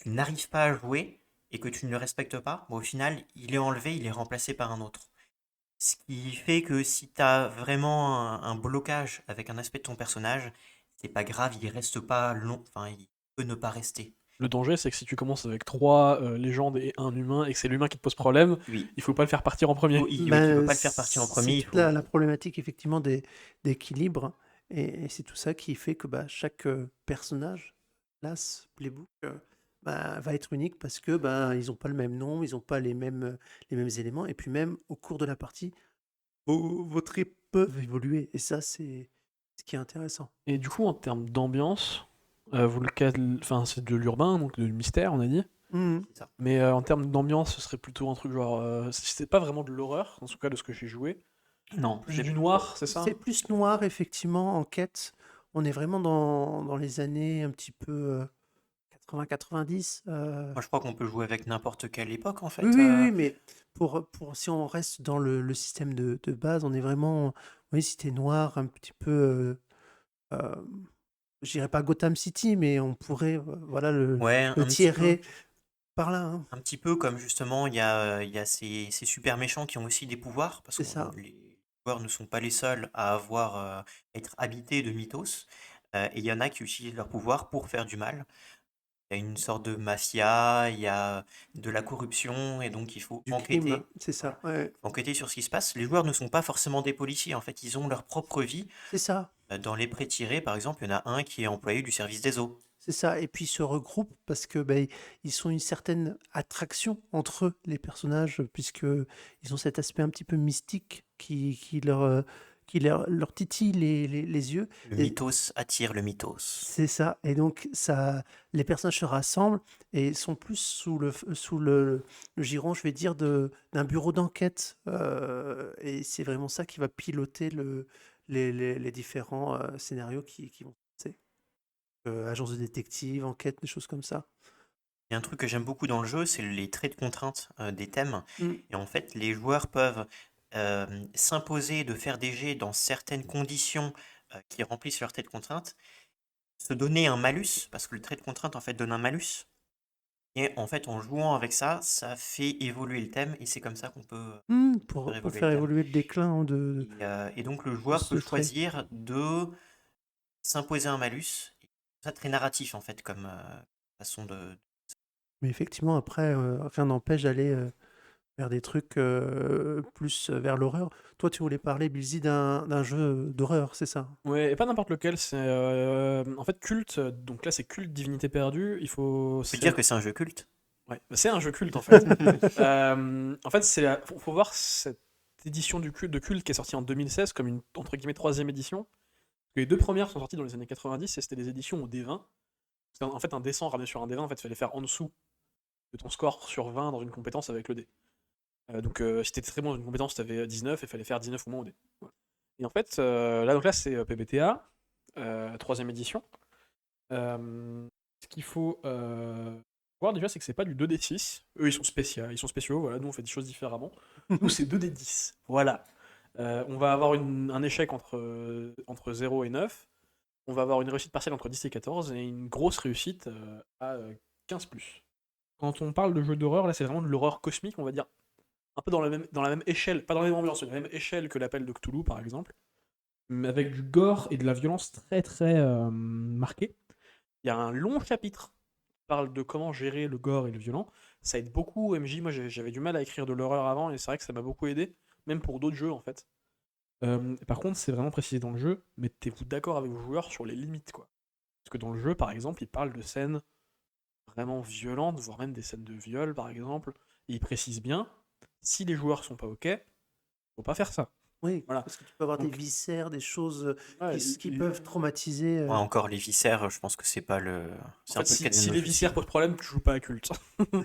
tu n'arrives pas à jouer, et que tu ne le respectes pas, bon, au final, il est enlevé, il est remplacé par un autre. Ce qui fait que si tu as vraiment un blocage avec un aspect de ton personnage, c'est pas grave, il reste pas long, enfin, il peut ne pas rester. Le danger, c'est que si tu commences avec 3 légendes et un humain, et que c'est l'humain qui te pose problème, Oui, il faut pas le faire partir en premier. oui, tu peux pas le faire partir en premier, C'est il toute la faut. problématique effectivement d'équilibre, et c'est tout ça qui fait que chaque personnage, classe, playbook, va être unique parce que ils n'ont pas le même nom, ils n'ont pas les mêmes éléments, et puis même au cours de la partie, vos traits peuvent évoluer, et ça c'est ce qui est intéressant. Et du coup, en termes d'ambiance, enfin, c'est de l'urbain, donc du mystère, on a dit. Mhm. C'est ça. Mais en termes d'ambiance, ce serait plutôt un truc genre. C'est pas vraiment de l'horreur, en tout cas de ce que j'ai joué. Non, Plus du noir, c'est ça? C'est plus noir, effectivement, enquête. On est vraiment dans les années un petit peu 80-90. Moi je crois qu'on peut jouer avec n'importe quelle époque en Oui, fait. oui, oui, mais si on reste dans le système de base, on est vraiment, oui, cité noire, un petit peu, euh, je dirais pas Gotham City, mais on pourrait, voilà, Ouais, le un petit peu. tirer par là, hein. Un petit peu comme justement, il y a ces super méchants qui ont aussi des pouvoirs, parce C'est que ça, les joueurs ne sont pas les seuls à avoir être habités de mythos, et il y en a qui utilisent leurs pouvoirs pour faire du mal. Il y a une sorte de mafia, il y a de la corruption, et donc il faut du crime, enquêter. c'est Voilà. ça, ouais, Enquêter sur ce qui se passe. Les joueurs ne sont pas forcément des policiers, en fait, ils ont leur propre vie. c'est ça. Dans les pré-tirés, par exemple, il y en a un qui est employé du service des eaux. C'est ça, et puis ils se regroupent parce que ils sont une certaine attraction entre eux, les personnages, puisque ils ont cet aspect un petit peu mystique qui leur titille les yeux. Le Et mythos attire le mythos. c'est ça, et donc les personnages se rassemblent et sont plus sous le giron, je vais dire, d'un bureau d'enquête. Et c'est vraiment ça qui va piloter les différents scénarios qui vont se passer. Agence de détective, enquête, des choses comme ça. Il y a un truc que j'aime beaucoup dans le jeu, c'est les traits de contrainte des thèmes. Mm. Et en fait, les joueurs peuvent s'imposer de faire des jets dans certaines conditions qui remplissent leur trait de contrainte, se donner un malus, parce que le trait de contrainte en fait donne un malus. Et en fait, en jouant avec ça, ça fait évoluer le thème, et c'est comme ça qu'on peut faire Pour évoluer le faire thème. évoluer le déclin, hein, Et donc le de joueur peut ce trait. choisir de s'imposer un malus ça très narratif en fait comme façon de. Mais effectivement, après, rien n'empêche d'aller vers des trucs plus vers l'horreur. Toi, tu voulais parler, Bilzy, d'un jeu d'horreur, c'est ça? Ouais, et pas n'importe lequel, c'est en fait culte, donc là c'est culte Divinité perdue, On peut dire que c'est un jeu culte. Ouais, bah, c'est un jeu culte en fait. En fait, faut voir cette édition de culte qui est sortie en 2016 comme une entre guillemets troisième édition. Parce que les deux premières sont sorties dans les années 90 et c'était des éditions au D20. C'était en fait un dessin ramené sur un D20, en fait, il fallait faire en dessous de ton score sur 20 dans une compétence avec le dé. Donc si t'étais très bon dans une compétence, t'avais 19 et il fallait faire 19 ou moins au dé. Voilà. Et en fait, là c'est PBTA, troisième édition. Ce qu'il faut voir déjà, c'est que c'est pas du 2D6. Eux, ils sont spéciaux, voilà. Nous, on fait des choses différemment. Nous, c'est 2D10. Voilà. On va avoir un échec entre 0 et 9. On va avoir une réussite partielle entre 10 et 14 et une grosse réussite à 15+. Quand on parle de jeu d'horreur, là, c'est vraiment de l'horreur cosmique, on va dire. Un peu dans la même échelle, pas dans la même ambiance, mais dans la même échelle que l'appel de Cthulhu, par exemple. Mais avec du gore et de la violence très très marquée. Il y a un long chapitre qui parle de comment gérer le gore et le violent. Ça aide beaucoup MJ. Moi, j'avais du mal à écrire de l'horreur avant et c'est vrai que ça m'a beaucoup aidé, même pour d'autres jeux en fait. Par contre, c'est vraiment précisé dans le jeu. Mettez-vous d'accord avec vos joueurs sur les limites, quoi. Parce que dans le jeu, par exemple, il parle de scènes vraiment violentes, voire même des scènes de viol, par exemple. Et il précise bien, si les joueurs sont pas ok, faut pas faire ça. Oui, Voilà. parce que tu peux avoir des Donc, viscères, des choses ouais, qui peuvent traumatiser. Ouais, encore les viscères, je pense que c'est pas le. en C'est un fait, peu le cas des si les nôtres viscères aussi. posent problème, tu joues pas à culte.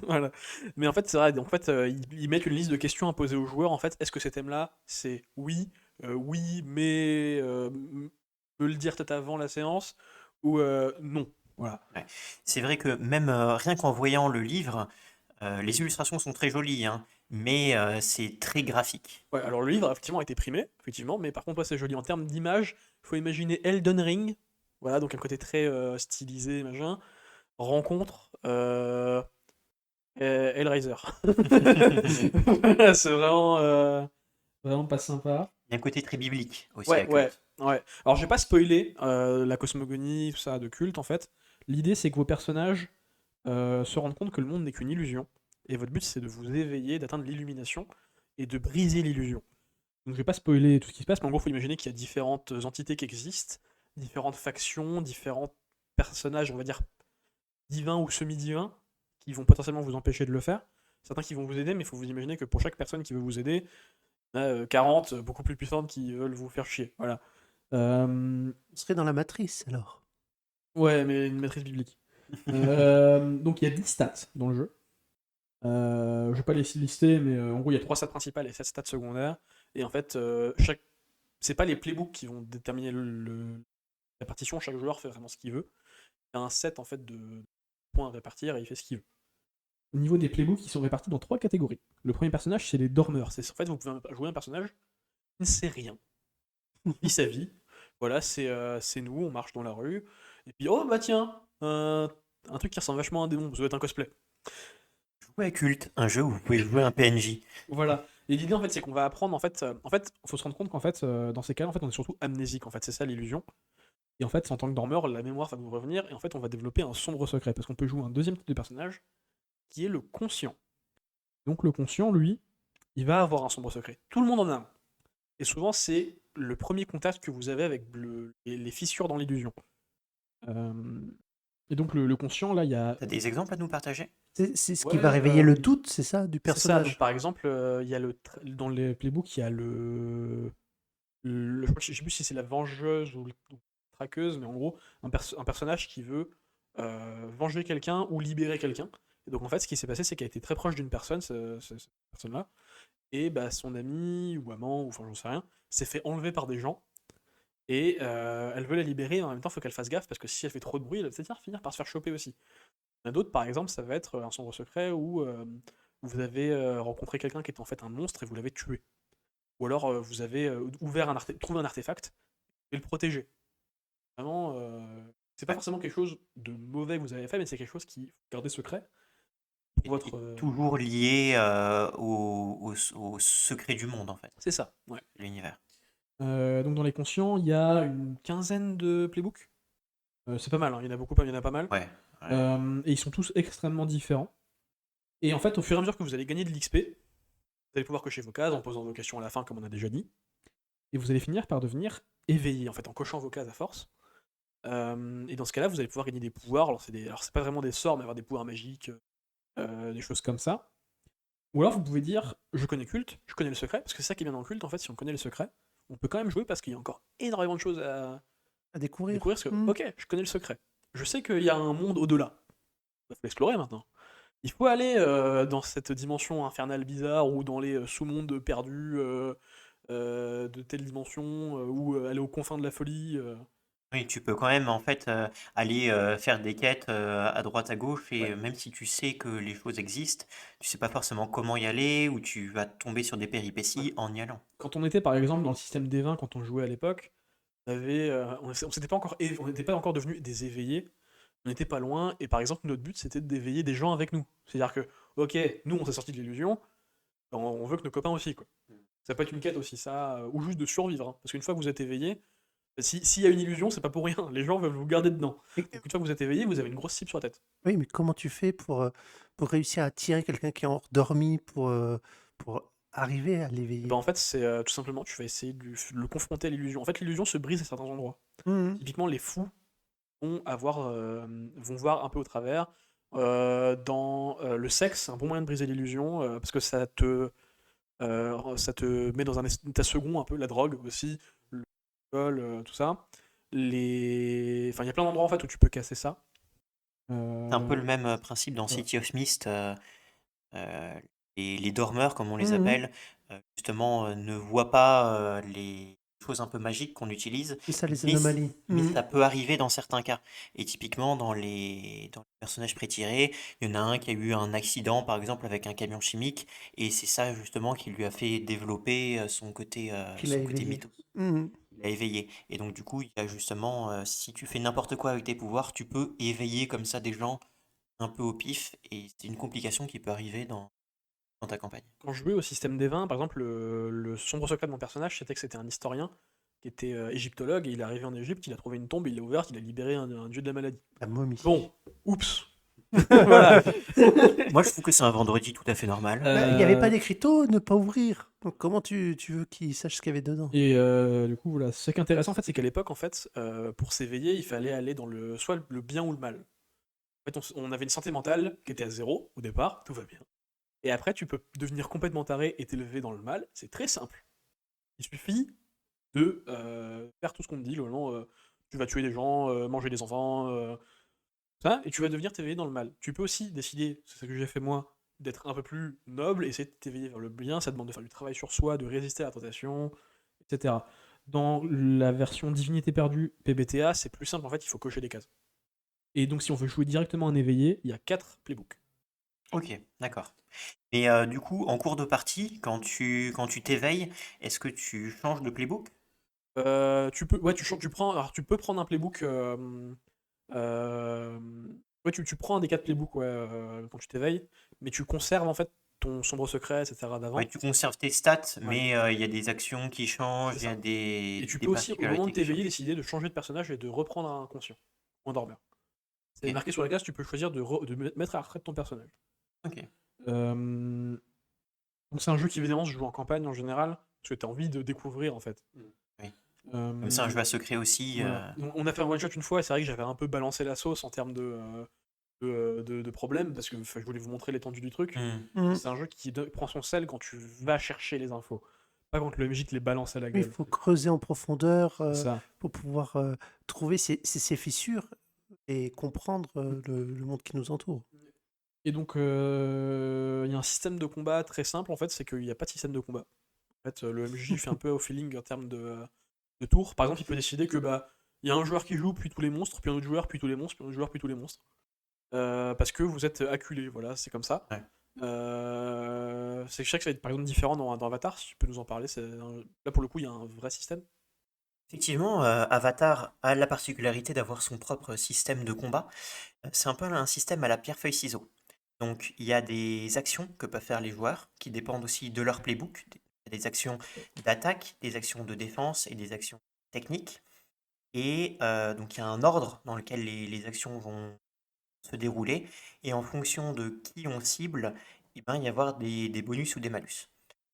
Voilà. Mais en fait, c'est vrai. En fait, ils mettent une liste de questions à poser aux joueurs. En fait, est-ce que ces thèmes-là, c'est oui, oui, mais me le dire peut-être avant la séance, ou non. Voilà. Ouais. C'est vrai que même rien qu'en voyant le livre, les illustrations sont très jolies, hein, mais c'est très graphique. Ouais, alors le livre, effectivement, a été primé, effectivement, mais par contre, ouais, c'est joli. En termes d'image, il faut imaginer Elden Ring. Voilà, donc un côté très stylisé, machin. Rencontre. Hellraiser. Voilà, c'est vraiment pas sympa. Il y a un côté très biblique aussi Ouais, à ouais, culte. ouais. Alors, j'ai pas spoilé la cosmogonie, tout ça, de culte, en fait. L'idée, c'est que vos personnages se rendent compte que le monde n'est qu'une illusion. Et votre but, c'est de vous éveiller, d'atteindre l'illumination et de briser l'illusion. Donc, je vais pas spoiler tout ce qui se passe, mais en gros, il faut imaginer qu'il y a différentes entités qui existent, différentes factions, différents personnages, on va dire, divins ou semi-divins, qui vont potentiellement vous empêcher de le faire. Certains qui vont vous aider, mais il faut vous imaginer que pour chaque personne qui veut vous aider, il y en a 40 beaucoup plus puissantes qui veulent vous faire chier. Voilà. Euh, On serait dans la matrice alors. Ouais, mais une maîtrise biblique. Donc il y a 10 stats dans le jeu. Je vais pas les lister, mais en gros il y a 3 stats principales et 7 stats secondaires. Et en fait, c'est pas les playbooks qui vont déterminer la partition, chaque joueur fait vraiment ce qu'il veut. Il y a un set en fait de points à répartir et il fait ce qu'il veut. Au niveau des playbooks, ils sont répartis dans 3 catégories. Le premier personnage, c'est les dormeurs. En fait, vous pouvez jouer un personnage qui ne sait rien. Il vit sa vie. Voilà, c'est nous, on marche dans la rue. Et puis, oh bah tiens, un truc qui ressemble vachement à un démon, ça doit être un cosplay. Jouer à culte, un jeu où vous pouvez jouer un PNJ. Voilà. Et l'idée, en fait, c'est qu'on va apprendre, faut se rendre compte qu'en fait, dans ces cas-là, en fait, on est surtout amnésique, en fait, c'est ça l'illusion. Et en fait, en tant que dormeur, la mémoire va nous revenir, et en fait, on va développer un sombre secret, parce qu'on peut jouer un deuxième type de personnage, qui est le conscient. Donc le conscient, lui, il va avoir un sombre secret. Tout le monde en a un. Et souvent, c'est le premier contact que vous avez avec les fissures dans l'illusion. Euh, et donc le conscient, là, il y a... T'as des exemples à nous partager? C'est ce qui Ouais, va réveiller le doute, c'est ça, du c'est ça. Donc personnage. par exemple, il y a dans les playbooks, il y a je sais plus si c'est la vengeuse ou la traqueuse, mais en gros, un personnage qui veut venger quelqu'un ou libérer quelqu'un. Et donc en fait, ce qui s'est passé, c'est qu'elle a été très proche d'une personne, cette personne-là, et bah, son ami ou amant, ou enfin j'en sais rien, s'est fait enlever par des gens, et elle veut la libérer, et en même temps, il faut qu'elle fasse gaffe, parce que si elle fait trop de bruit, elle va peut-être finir par se faire choper aussi. Il y en a d'autres, par exemple, ça va être un sombre secret où vous avez rencontré quelqu'un qui est en fait un monstre et vous l'avez tué. Ou alors vous avez trouvé un artefact et le protéger. Vraiment, c'est pas Ouais. forcément quelque chose de mauvais que vous avez fait, mais c'est quelque chose qui faut garder secret pour Et votre. toujours lié au secret du monde, en fait, C'est ça, ouais. l'univers. Donc dans les conscients, il y a une quinzaine de playbooks. C'est pas mal, hein, il y en a beaucoup, il y en a pas mal. Ouais, ouais. Et ils sont tous extrêmement différents. Et en fait, au fur et à mesure que vous allez gagner de l'XP, vous allez pouvoir cocher vos cases en posant vos questions à la fin, comme on a déjà dit. Et vous allez finir par devenir éveillé, en fait, en cochant vos cases à force. Et dans ce cas-là, vous allez pouvoir gagner des pouvoirs. Alors c'est pas vraiment des sorts, mais avoir des pouvoirs magiques, des choses comme ça. Ou alors vous pouvez dire, je connais culte, je connais le secret, parce que c'est ça qui est bien dans le culte, en fait, si on connaît le secret, on peut quand même jouer parce qu'il y a encore énormément de choses à À découvrir. découvrir, parce que, ok, je connais le secret. Je sais qu'il y a un monde au-delà. Il faut l'explorer maintenant. Il faut aller dans cette dimension infernale bizarre ou dans les sous-mondes perdus de telle dimension ou aller aux confins de la folie. Oui, tu peux quand même en fait aller faire des quêtes à droite à gauche et Ouais. même si tu sais que les choses existent, tu sais pas forcément comment y aller ou tu vas tomber sur des péripéties en y allant. Quand on était par exemple dans le système des 20 quand on jouait à l'époque, on s'était pas encore, on n'était pas encore devenus des éveillés, on n'était pas loin, et par exemple notre but c'était d'éveiller des gens avec nous. C'est-à-dire que, ok, nous on s'est sorti de l'illusion, on veut que nos copains aussi, quoi. Ça peut être une quête aussi, ça, ou juste de survivre, hein. Parce qu'une fois que vous êtes éveillé, s'il y a une illusion, c'est pas pour rien, les gens veulent vous garder dedans. Et- Donc une fois que vous êtes éveillé, vous avez une grosse cible sur la tête. oui, mais comment tu fais pour réussir à attirer quelqu'un qui est endormi pour arriver à Et l'éveiller? ben en fait, c'est tout simplement, tu vas essayer de le confronter à l'illusion. En fait, l'illusion se brise à certains endroits. Mhm. Typiquement, les fous vont voir un peu au travers. Dans le sexe, c'est un bon moyen de briser l'illusion parce que ça te met dans un état second, un peu la drogue aussi, l'alcool, tout ça. Enfin, il y a plein d'endroits en fait où tu peux casser ça. C'est un peu le Euh, même principe dans voilà. City of Mist. Euh, les dormeurs, comme on les Mhm. appelle, justement, ne voient pas les choses un peu magiques qu'on utilise, C'est ça, les mais, anomalies. mais Mhm. ça peut arriver dans certains cas. Et typiquement, dans les personnages pré-tirés, il y en a un qui a eu un accident, par exemple, avec un camion chimique, et c'est ça, justement, qui lui a fait développer Qu'il a son côté éveillé. mythos. Mhm. Il a éveillé. Et donc, du coup, il y a justement, si tu fais n'importe quoi avec tes pouvoirs, tu peux éveiller comme ça des gens un peu au pif, et c'est une complication qui peut arriver dans ta campagne. Quand je jouais au système des 20, par exemple, le sombre secret de mon personnage, c'était que c'était un historien qui était égyptologue et il est arrivé en Égypte, il a trouvé une tombe, il l'a ouverte, il a libéré un dieu de la maladie. La momie. Bon, oups. Voilà. Moi, je trouve que c'est un vendredi tout à fait normal. Bah, il n'y avait pas Euh, d'écriteau, ne pas ouvrir. Donc comment tu veux qu'il sache ce qu'il y avait dedans? Et du coup, voilà. Ce qui est intéressant, en fait, c'est qu'à l'époque, en fait, pour s'éveiller, il fallait aller dans soit le bien ou le mal. En fait, on avait une santé mentale qui était à zéro au départ, tout va bien. Et après, tu peux devenir complètement taré et t'élever dans le mal. C'est très simple. Il suffit de faire tout ce qu'on te dit. Globalement, tu vas tuer des gens, manger des enfants, ça, et tu vas devenir t'éveiller dans le mal. Tu peux aussi décider, c'est ce que j'ai fait moi, d'être un peu plus noble, essayer de t'éveiller vers le bien. Ça demande de faire du travail sur soi, de résister à la tentation, etc. Dans la version Divinité perdue PBTA, c'est plus simple, en fait, il faut cocher des cases. Et donc, si on veut jouer directement un éveillé, il y a 4 playbooks. Ok, d'accord. Et du coup, en cours de partie, quand tu t'éveilles, est-ce que tu changes de playbook? Ouais, tu prends, alors tu peux prendre un playbook. Euh, ouais, tu prends un des 4 playbooks ouais, quand tu t'éveilles, mais tu conserves en fait ton sombre secret, etc. Ouais, d'avant. tu conserves tes stats, Ouais, mais il y a des actions qui changent, c'est il y a ça. Et tu des peux aussi, au moment de particularités qui t'éveiller, changent. décider de changer de personnage et de reprendre un conscient, ou un dormeur. C'est Ok, marqué sur la case, tu peux choisir de mettre à la retraite ton personnage. ok. Euh, Donc c'est un jeu qui évidemment se joue en campagne en général, parce que tu as envie de découvrir en fait. Oui. Comme c'est un Euh, jeu à secret aussi. voilà. On a fait un one shot une fois, et c'est vrai que j'avais un peu balancé la sauce en termes de problèmes, parce que enfin, je voulais vous montrer l'étendue du truc. Hmm. Mhm. C'est un jeu qui prend son sel quand tu vas chercher les infos, pas quand le MJ te les balance à la Oui, il gueule. faut creuser en profondeur C'est ça. pour pouvoir trouver ces fissures et comprendre le monde qui nous entoure. Et donc, il y a un système de combat très simple, en fait, c'est qu'il n'y a pas de système de combat. En fait, le MJ fait un peu au feeling en termes de tours. Par exemple, il peut décider que bah il y a un joueur qui joue, puis tous les monstres, puis un autre joueur, puis tous les monstres, puis un autre joueur, puis tous les monstres. Parce que vous êtes acculé, voilà, c'est comme ça. Ouais. C'est que ça va être par exemple différent dans Avatar, si tu peux nous en parler. Là pour le coup, il y a un vrai système. Effectivement, Avatar a la particularité d'avoir son propre système de combat. C'est un peu un système à la pierre-feuille-ciseau. Donc, il y a des actions que peuvent faire les joueurs qui dépendent aussi de leur playbook. Des actions d'attaque, des actions de défense et des actions techniques. Et donc il y a un ordre dans lequel les actions vont se dérouler. Et en fonction de qui on cible, il va y avoir des bonus ou des malus.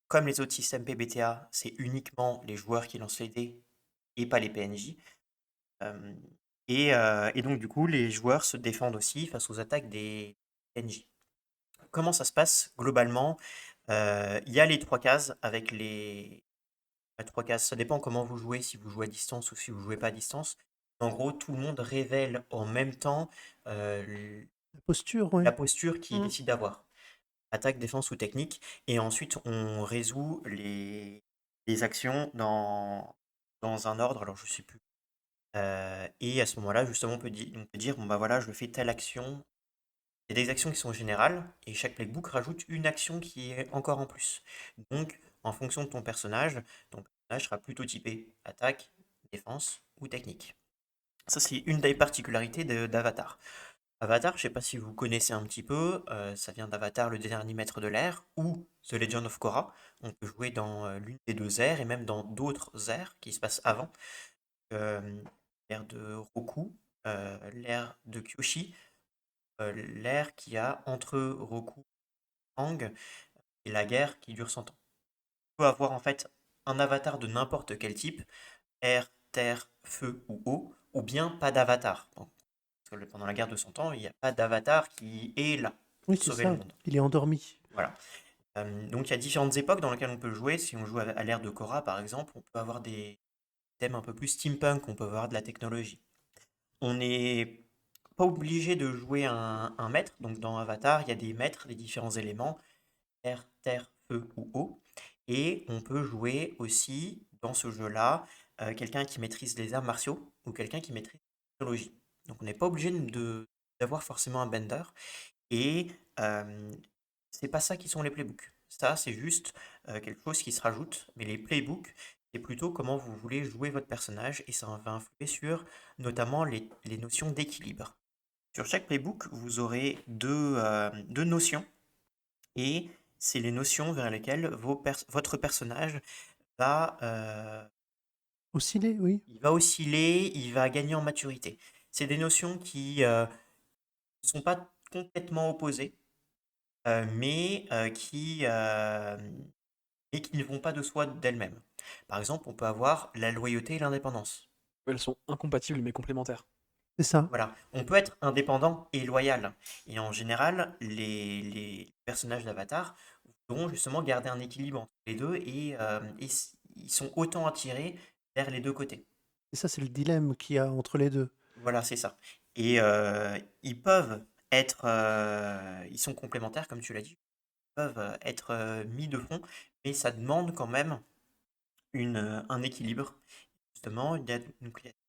Comme les autres systèmes PBTA, c'est uniquement les joueurs qui lancent les dés et pas les PNJ. Euh, et donc, du coup, les joueurs se défendent aussi face aux attaques des PNJ. Comment ça se passe globalement? Il y a les trois cases avec les trois cases. Ça dépend comment vous jouez, si vous jouez à distance ou si vous jouez pas à distance. En gros, tout le monde révèle en même temps euh, La posture, la ouais. posture qu'il Mm. décide d'avoir. Attaque, défense ou technique. Et ensuite, on résout les actions dans un ordre. Alors, je sais plus. Et à ce moment-là, justement, on peut dire, bon bah voilà, je fais telle action. Il y a des actions qui sont générales, et chaque playbook rajoute une action qui est encore en plus. Donc, en fonction de ton personnage sera plutôt typé attaque, défense ou technique. Ça, c'est une des particularités d'Avatar. Avatar, je ne sais pas si vous connaissez un petit peu, ça vient d'Avatar, le dernier maître de l'air, ou The Legend of Korra. On peut jouer dans l'une des deux ères, et même dans d'autres ères qui se passent avant. L'ère de Roku, l'ère de Kyoshi, l'ère qu'il y a entre Roku et Aang, et la guerre qui dure 100 ans. On peut avoir en fait un avatar de n'importe quel type, air, terre, feu ou eau, ou bien pas d'avatar. Bon, parce que pendant la guerre de 100 ans, il n'y a pas d'avatar qui est là Oui, pour c'est sauver le ça. monde. Il est endormi. Voilà. Donc il y a différentes époques dans lesquelles on peut jouer. Si on joue à l'ère de Korra, par exemple, on peut avoir des thèmes un peu plus steampunk, on peut avoir de la technologie. On n'est pas obligé de jouer un maître. Donc dans Avatar, il y a des maîtres, des différents éléments, air, terre, feu ou eau. Et on peut jouer aussi dans ce jeu-là quelqu'un qui maîtrise les arts martiaux ou quelqu'un qui maîtrise la technologie. Donc on n'est pas obligé d'avoir forcément un bender. Et c'est pas ça qui sont les playbooks. Ça, c'est juste quelque chose qui se rajoute. Mais les playbooks, c'est plutôt comment vous voulez jouer votre personnage et ça va influer sur notamment les notions d'équilibre. Sur chaque playbook, vous aurez deux notions et c'est les notions vers lesquelles votre personnage va, Osciller, oui. il va osciller, il va gagner en maturité. C'est des notions qui ne sont pas complètement opposées, mais qui ne vont pas de soi d'elles-mêmes. Par exemple, on peut avoir la loyauté et l'indépendance. Elles sont incompatibles mais complémentaires. C'est ça. Voilà, on peut être indépendant et loyal. Et en général, les personnages d'Avatar vont justement garder un équilibre entre les deux et ils sont autant attirés vers les deux côtés. Et ça, c'est le dilemme qu'il y a entre les deux. Voilà, c'est ça. Et ils peuvent ils sont complémentaires, comme tu l'as dit, ils peuvent être mis de front, mais ça demande quand même un équilibre. Justement, il y a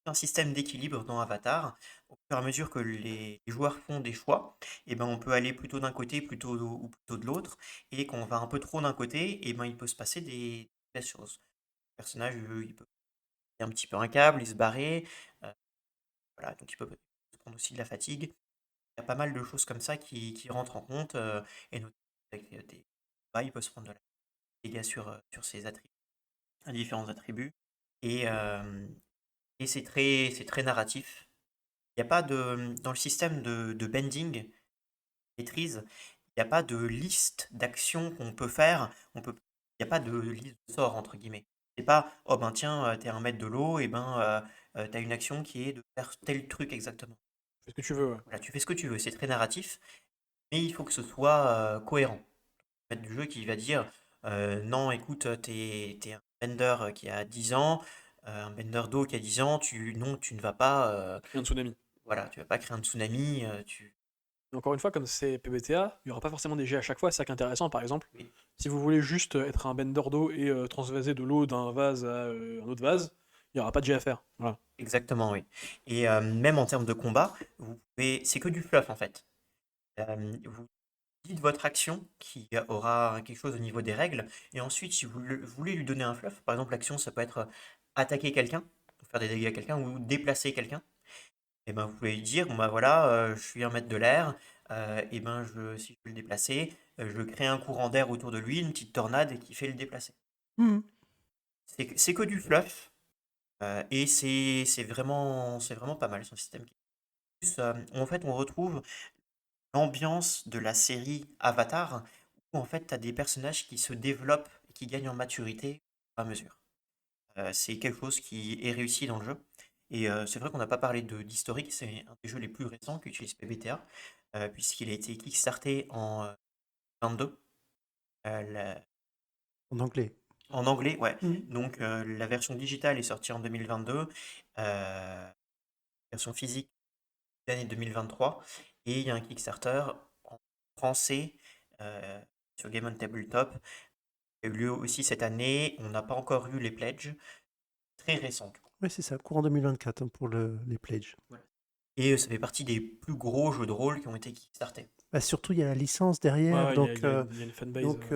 un système d'équilibre dans Avatar. Au fur et à mesure que les joueurs font des choix, et ben on peut aller plutôt d'un côté ou plutôt de l'autre. Et quand on va un peu trop d'un côté, et ben il peut se passer des choses. Le personnage, il peut péter un petit peu un câble, il se barrer. euh, voilà, donc il peut se prendre aussi de la fatigue. Il y a pas mal de choses comme ça qui rentrent en compte. Et notamment avec il peut se prendre de la dégâts sur ses attributs, différents attributs. Et, et c'est très narratif. Il y a pas dans le système de bending, maîtrise, il n'y a pas de liste d'actions qu'on peut faire. Il n'y a pas de liste de sorts, entre guillemets. C'est pas, oh ben tiens, t'es un mètre de l'eau, et ben t'as une action qui est de faire tel truc exactement. Fais ce que tu veux, ouais. Voilà, tu fais ce que tu veux, c'est très narratif, mais il faut que ce soit cohérent. Maître du jeu qui va dire, non, écoute, t'es un bender qui a 10 ans, un bender d'eau qui a 10 ans, non, tu ne vas pas, Créer un tsunami. voilà, tu vas pas créer un tsunami, Et encore une fois, comme c'est PBTA, il n'y aura pas forcément des jets à chaque fois, c'est ça qui est intéressant. Par exemple, oui, si vous voulez juste être un bender d'eau et transvaser de l'eau d'un vase à un autre vase, il n'y aura pas de jet à faire. Voilà. exactement, oui. Et même en termes de combat, c'est que du fluff en fait. Vous dites votre action qui aura quelque chose au niveau des règles, et ensuite, si vous voulez lui donner un fluff, par exemple, l'action, ça peut être attaquer quelqu'un, faire des dégâts à quelqu'un, ou déplacer quelqu'un, et ben vous pouvez lui dire, bon ben voilà, je suis un maître de l'air, et ben si je veux le déplacer, je crée un courant d'air autour de lui, une petite tornade, et qui fait le déplacer. Mhm. C'est que du fluff, Et c'est vraiment pas mal, son système. Plus, en fait, on retrouve l'ambiance de la série Avatar, où en fait, tu as des personnages qui se développent et qui gagnent en maturité au fur et à mesure. C'est quelque chose qui est réussi dans le jeu. Et c'est vrai qu'on n'a pas parlé d'historique, c'est un des jeux les plus récents qu'utilise PBTA, puisqu'il a été kickstarté en 22. En anglais. En anglais, ouais. Mhm. Donc la version digitale est sortie en 2022, version physique l'année 2023, et il y a un Kickstarter en français euh, sur Game on Tabletop qui a eu lieu aussi cette année. On n'a pas encore eu les pledges, très récents du coup. Oui, c'est ça, courant 2024 pour les pledges. Voilà. Et ça fait partie des plus gros jeux de rôle qui ont été kickstartés. Bah, surtout, il y a la licence Ouais, derrière, ouais, donc, il y a une fanbase c'est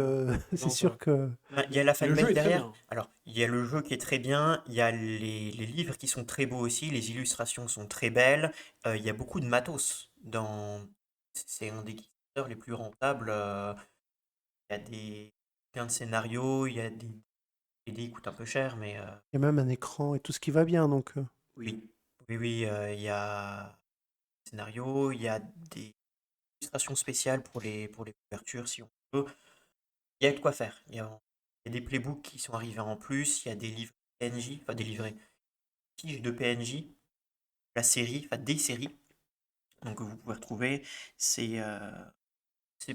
énorme, sûr quoi. que... Ouais, il y a la Et le jeu fanbase est très derrière. bien. Alors, il y a le jeu qui est très bien, il y a les livres qui sont très beaux aussi, les illustrations sont très belles, il y a beaucoup de matos dans... C'est un des Kickstarter les plus rentables. Il y a plein de scénarios, il y a des BD qui coûtent un peu cher, mais Il y a même un écran et tout ce qui va bien, donc... oui, oui, oui, il y a des scénarios, il y a des illustrations spéciales pour les couvertures si on veut. Il y a de quoi faire. Il y a des playbooks qui sont arrivés en plus, il y a des livres PNJ, enfin des livrets, fiches de PNJ, la série, enfin des séries, donc que vous pouvez retrouver. C'est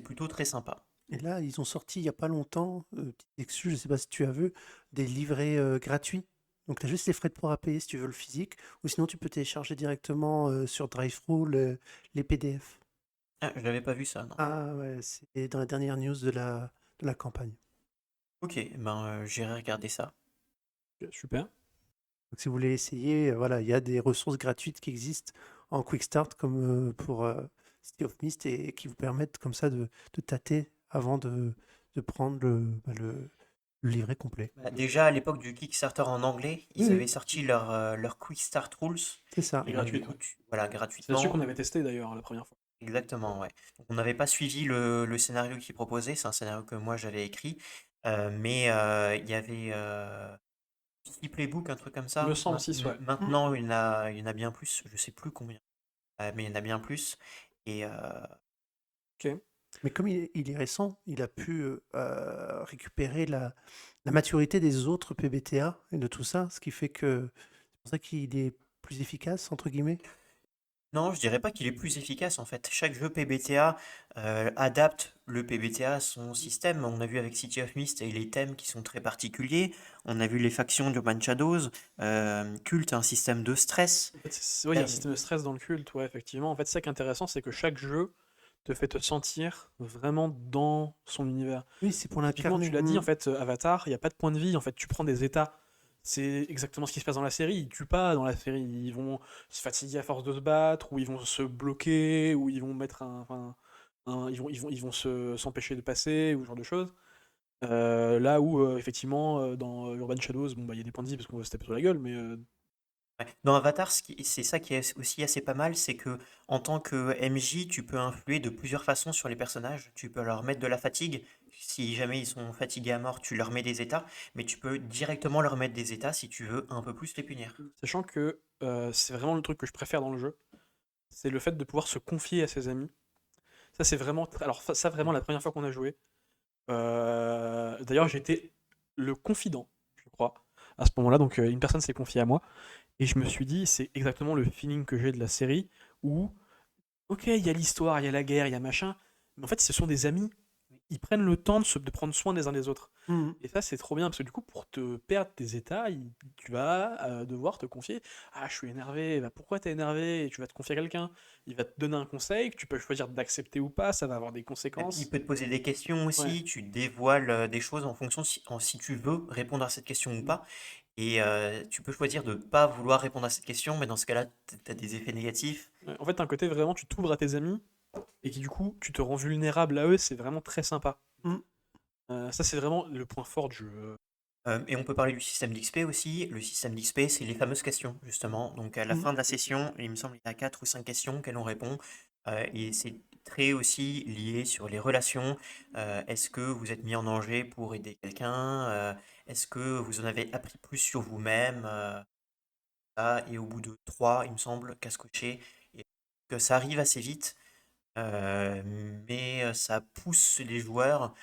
plutôt très sympa. Et là, ils ont sorti il y a pas longtemps, petite excuse, je sais pas si tu as vu, des livrets gratuits. Donc tu as juste les frais de port à payer si tu veux le physique, ou sinon tu peux télécharger directement sur Drive-Thru les PDF. Ah, je l'avais pas vu ça, non. Ah ouais, c'est dans la dernière news de la campagne. Ok, ben j'irai regarder ça. Super. Donc si vous voulez essayer, voilà, il y a des ressources gratuites qui existent en Quick Start comme pour City of Mist et qui vous permettent comme ça de tâter avant de prendre le livret complet. Bah, déjà à l'époque du Kickstarter en anglais, Oui, ils oui, avaient sorti leur Quick Start Rules. c'est ça. Et Et donc du gratuite, coup, ouais. voilà, C'est là-dessus gratuitement. qu'on avait testé d'ailleurs la première fois. Exactement, ouais. Donc, on n'avait pas suivi le scénario qu'ils proposaient, c'est un scénario que moi j'avais écrit, mais il y avait 6 playbooks, un truc comme Il me ça. semble 6, ouais. Mm. Maintenant, il y en a bien plus, je sais plus combien, mais il y en a bien plus. Et Ok. Mais comme il est récent, il a pu récupérer la maturité des autres PBTA et de tout ça, ce qui fait que c'est pour ça qu'il est plus efficace, entre guillemets. non, je dirais pas qu'il est plus efficace en fait. Chaque jeu PBTA adapte le PBTA à son système. On a vu avec City of Mist et les thèmes qui sont très particuliers. On a vu les factions d'Urban Shadows. Culte, un système de stress. En fait, ouais, il y a un Euh, système de stress dans le culte, ouais, effectivement. En fait, c'est ça qui est intéressant, c'est que chaque jeu te fait te sentir vraiment dans son univers. Oui, c'est pour Typiquement, l'incarner. tu l'as dit, en fait, Avatar, il n'y a pas de point de vie, en fait, tu prends des états. C'est exactement ce qui se passe dans la série. Ils tuent pas dans la série. Ils vont se fatiguer à force de se battre, ou ils vont se bloquer, ou ils vont mettre ils vont s'empêcher de passer, ou ce genre de choses. Là où, effectivement, dans Urban Shadows, bon, bah, il y a des points de vie parce qu'on va se taper sur la gueule, mais ouais. Dans Avatar, c'est ça qui est aussi assez pas mal, c'est que en tant que MJ, tu peux influer de plusieurs façons sur les personnages. Tu peux leur mettre de la fatigue. Si jamais ils sont fatigués à mort, tu leur mets des états, mais tu peux directement leur mettre des états si tu veux un peu plus les punir. sachant que c'est vraiment le truc que je préfère dans le jeu, c'est le fait de pouvoir se confier à ses amis. Ça, c'est vraiment. Alors, ça, vraiment, la première fois qu'on a joué. D'ailleurs, j'étais le confident, je crois, à ce moment-là. Donc, une personne s'est confiée à moi. Et je me suis dit, c'est exactement le feeling que j'ai de la série où, ok, il y a l'histoire, il y a la guerre, il y a machin. Mais en fait, ce sont des amis. Ils prennent le temps de prendre soin des uns des autres. Mhm. Et ça, c'est trop bien, parce que du coup, pour te perdre tes états, tu vas devoir te confier. Ah, je suis énervé, bah, pourquoi t'es énervé? Et tu vas te confier à quelqu'un. Il va te donner un conseil que tu peux choisir d'accepter ou pas, ça va avoir des Il conséquences. peut te poser des questions Ouais. aussi, tu dévoiles des choses en fonction si tu veux répondre à cette question ou pas. Et tu peux choisir de ne pas vouloir répondre à cette question, mais dans ce cas-là, tu as des effets négatifs. Ouais. En fait, t'as un côté vraiment, tu t'ouvres à tes amis, et qui du coup, tu te rends vulnérable à eux, c'est vraiment très sympa. Mhm. Ça, c'est vraiment le point fort du jeu. Et on peut parler du système d'XP aussi. Le système d'XP, c'est les fameuses questions, justement. Donc à la Mhm. fin de la session, il me semble qu'il y a 4 ou 5 questions auxquelles on répond. Et c'est très aussi lié sur les relations. Est-ce que vous êtes mis en danger pour aider quelqu'un? Est-ce que vous en avez appris plus sur vous-même? ça, et au bout de 3, il me semble, casse cochées, et que ça arrive assez vite, euh, mais ça pousse les joueurs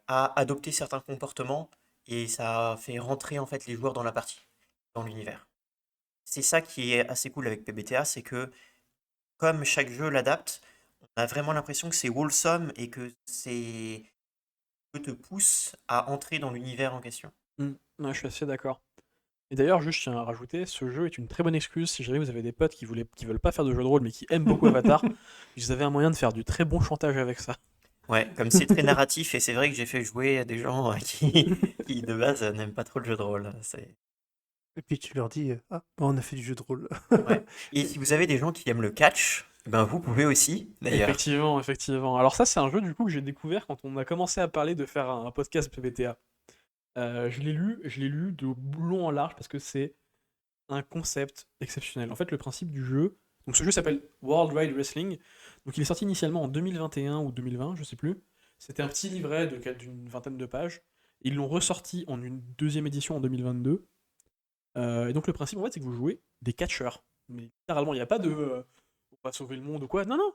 à adopter certains comportements, et ça fait rentrer en fait les joueurs dans la partie, dans l'univers. C'est ça qui est assez cool avec PBTA, c'est que comme chaque jeu l'adapte, on a vraiment l'impression que c'est wholesome et que c'est que te pousse à entrer dans l'univers en question. Ouais, je suis assez d'accord. Et d'ailleurs, juste, je tiens à rajouter, ce jeu est une très bonne excuse si jamais vous avez des potes qui veulent pas faire de jeu de rôle mais qui aiment beaucoup Avatar. Vous avez un moyen de faire du très bon chantage avec ça. Ouais, comme c'est très narratif, et c'est vrai que j'ai fait jouer à des gens qui de base n'aiment pas trop le jeu de rôle. Et puis tu leur dis, ah, bon, on a fait du jeu de rôle. Ouais. Et si vous avez des gens qui aiment le catch, ben vous pouvez aussi, d'ailleurs. Effectivement, effectivement. Alors ça, c'est un jeu du coup que j'ai découvert quand on a commencé à parler de faire un podcast PBTA. Je l'ai lu de long en large parce que c'est un concept exceptionnel. En fait, le principe du jeu, donc ce jeu s'appelle World Wide Wrestling. Donc il est sorti initialement en 2021 ou 2020, je sais plus. C'était un petit livret d'une vingtaine de pages. Ils l'ont ressorti en une deuxième édition en 2022. Et donc le principe, en fait, c'est que vous jouez des catcheurs. Mais littéralement, il n'y a pas de on va sauver le monde ou quoi. Non, non.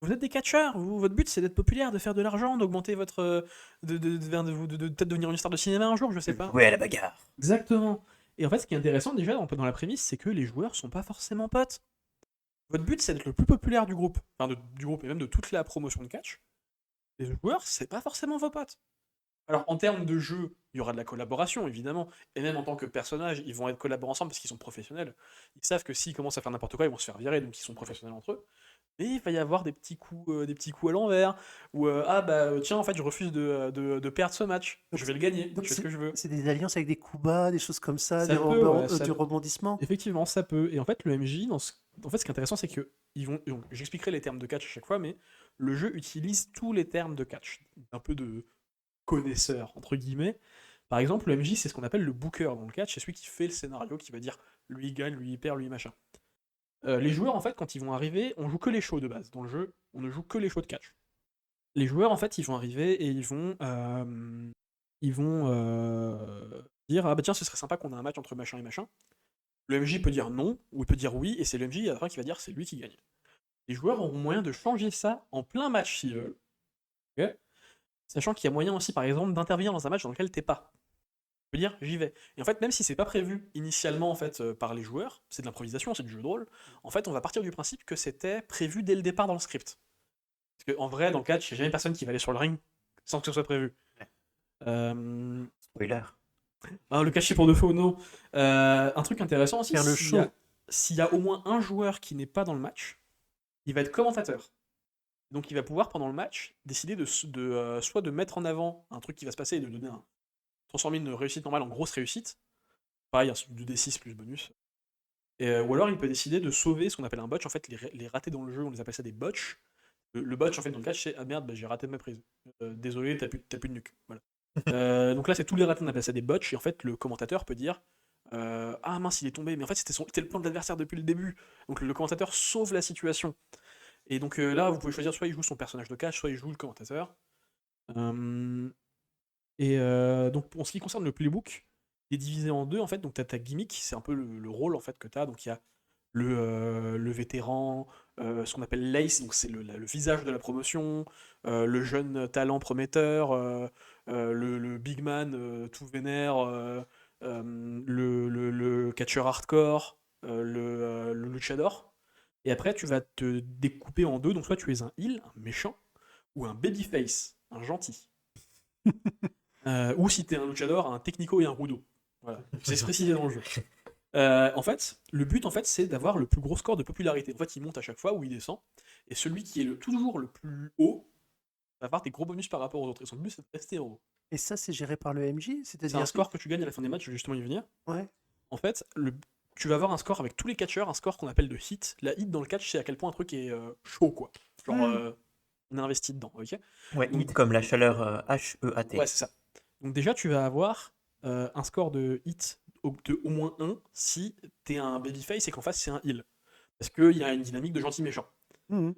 Vous êtes des catcheurs. Votre but, c'est d'être populaire, de faire de l'argent, d'augmenter votre, de peut-être devenir une star de cinéma un jour, je sais pas. Jouer à la bagarre. Exactement. Et en fait, ce qui est intéressant déjà dans la prémisse, c'est que les joueurs sont pas forcément potes. Votre but, c'est d'être le plus populaire du groupe, enfin du groupe et même de toute la promotion de catch. Les joueurs, c'est pas forcément vos potes. Alors, en termes de jeu, il y aura de la collaboration, évidemment. Et même en tant que personnage, ils vont être collaborés ensemble parce qu'ils sont professionnels. Ils savent que s'ils commencent à faire n'importe quoi, ils vont se faire virer, donc ils sont professionnels entre eux. Mais il va y avoir des petits coups à l'envers. Ou tiens, en fait, je refuse de perdre ce match. Donc Je vais le gagner. donc Je fais ce que je veux. c'est des alliances avec des coups bas, des choses comme ça, Ça peut, ouais, du rebondissement. effectivement, ça peut. Et en fait, le MJ, en fait, ce qui est intéressant, c'est que j'expliquerai les termes de catch à chaque fois, mais le jeu utilise tous les termes de catch. Un peu de connaisseur, entre guillemets. Par exemple, le MJ, c'est ce qu'on appelle le booker dans le catch, c'est celui qui fait le scénario, qui va dire lui il gagne, lui il perd, lui machin. Les joueurs, en fait, quand ils vont arriver, on joue que les shows de base. Dans le jeu, on ne joue que les shows de catch. Les joueurs, en fait, ils vont arriver et ils vont dire ah bah tiens, ce serait sympa qu'on ait un match entre machin et machin. Le MJ peut dire non, ou il peut dire oui, et c'est le MJ à la fin qui va dire c'est lui qui gagne. Les joueurs auront moyen de changer ça en plein match s'ils veulent. Ok. Sachant qu'il y a moyen aussi, par exemple, d'intervenir dans un match dans lequel t'es pas. Tu peux dire j'y vais. Et en fait, même si c'est pas prévu initialement en fait par les joueurs, c'est de l'improvisation, c'est du jeu de rôle. En fait, on va partir du principe que c'était prévu dès le départ dans le script. Parce qu'en vrai, dans le catch, il n'y a jamais personne qui va aller sur le ring sans que ce soit prévu. Ouais. Euh, Spoiler. le cacher pour de faux, non. Un truc intéressant aussi, Faire le show. s'il y a au moins un joueur qui n'est pas dans le match, il va être commentateur. Donc il va pouvoir, pendant le match, décider soit de mettre en avant un truc qui va se passer et de transformer une réussite normale en grosse réussite. Pareil, un du D6 plus bonus. Ou alors il peut décider de sauver ce qu'on appelle un botch. En fait, les ratés dans le jeu, on les appelle ça des botches. Le botch, en fait, dans le catch, c'est ah merde, j'ai raté ma prise. Désolé, t'as plus de nuque. Voilà. Donc là, c'est tous les ratés, on appelle ça des botches. Et en fait, le commentateur peut dire ah mince, il est tombé, mais en fait, c'était le plan de l'adversaire depuis le début. Donc le commentateur sauve la situation. Et donc là, vous pouvez choisir soit il joue son personnage de catch, soit il joue le commentateur. Donc en ce qui concerne le playbook, il est divisé en deux en fait. Donc tu as ta gimmick, c'est un peu le rôle en fait que tu as. Donc il y a le vétéran, ce qu'on appelle l'ace, donc c'est le visage de la promotion, le jeune talent prometteur, le big man tout vénère, le catcheur hardcore, le luchador. Et après, tu vas te découper en deux. Donc, soit tu es un heel, un méchant, ou un babyface, un gentil. Ou si t'es un luchador, un technico et un rudo. Voilà, c'est précisé dans le jeu. En fait, le but, en fait, c'est d'avoir le plus gros score de popularité. En fait, il monte à chaque fois ou il descend. Et celui qui est toujours le plus haut va avoir des gros bonus par rapport aux autres. Et son but, c'est de rester en haut. Et ça, c'est géré par le MJ, C'est c'est-à-dire un score que tu gagnes à la fin des matchs, je vais justement y venir. Ouais. En fait, tu vas avoir un score avec tous les catcheurs, un score qu'on appelle de hit. La hit dans le catch, c'est à quel point un truc est chaud, quoi. Genre, on est investi dedans, ok. Ouais, Donc, hit comme la chaleur H-E-A-T. ouais, c'est ça. Donc déjà, tu vas avoir un score de hit de au moins 1 si t'es un babyface et qu'en face c'est un heal. Parce qu'il y a une dynamique de gentil méchant. Mhm.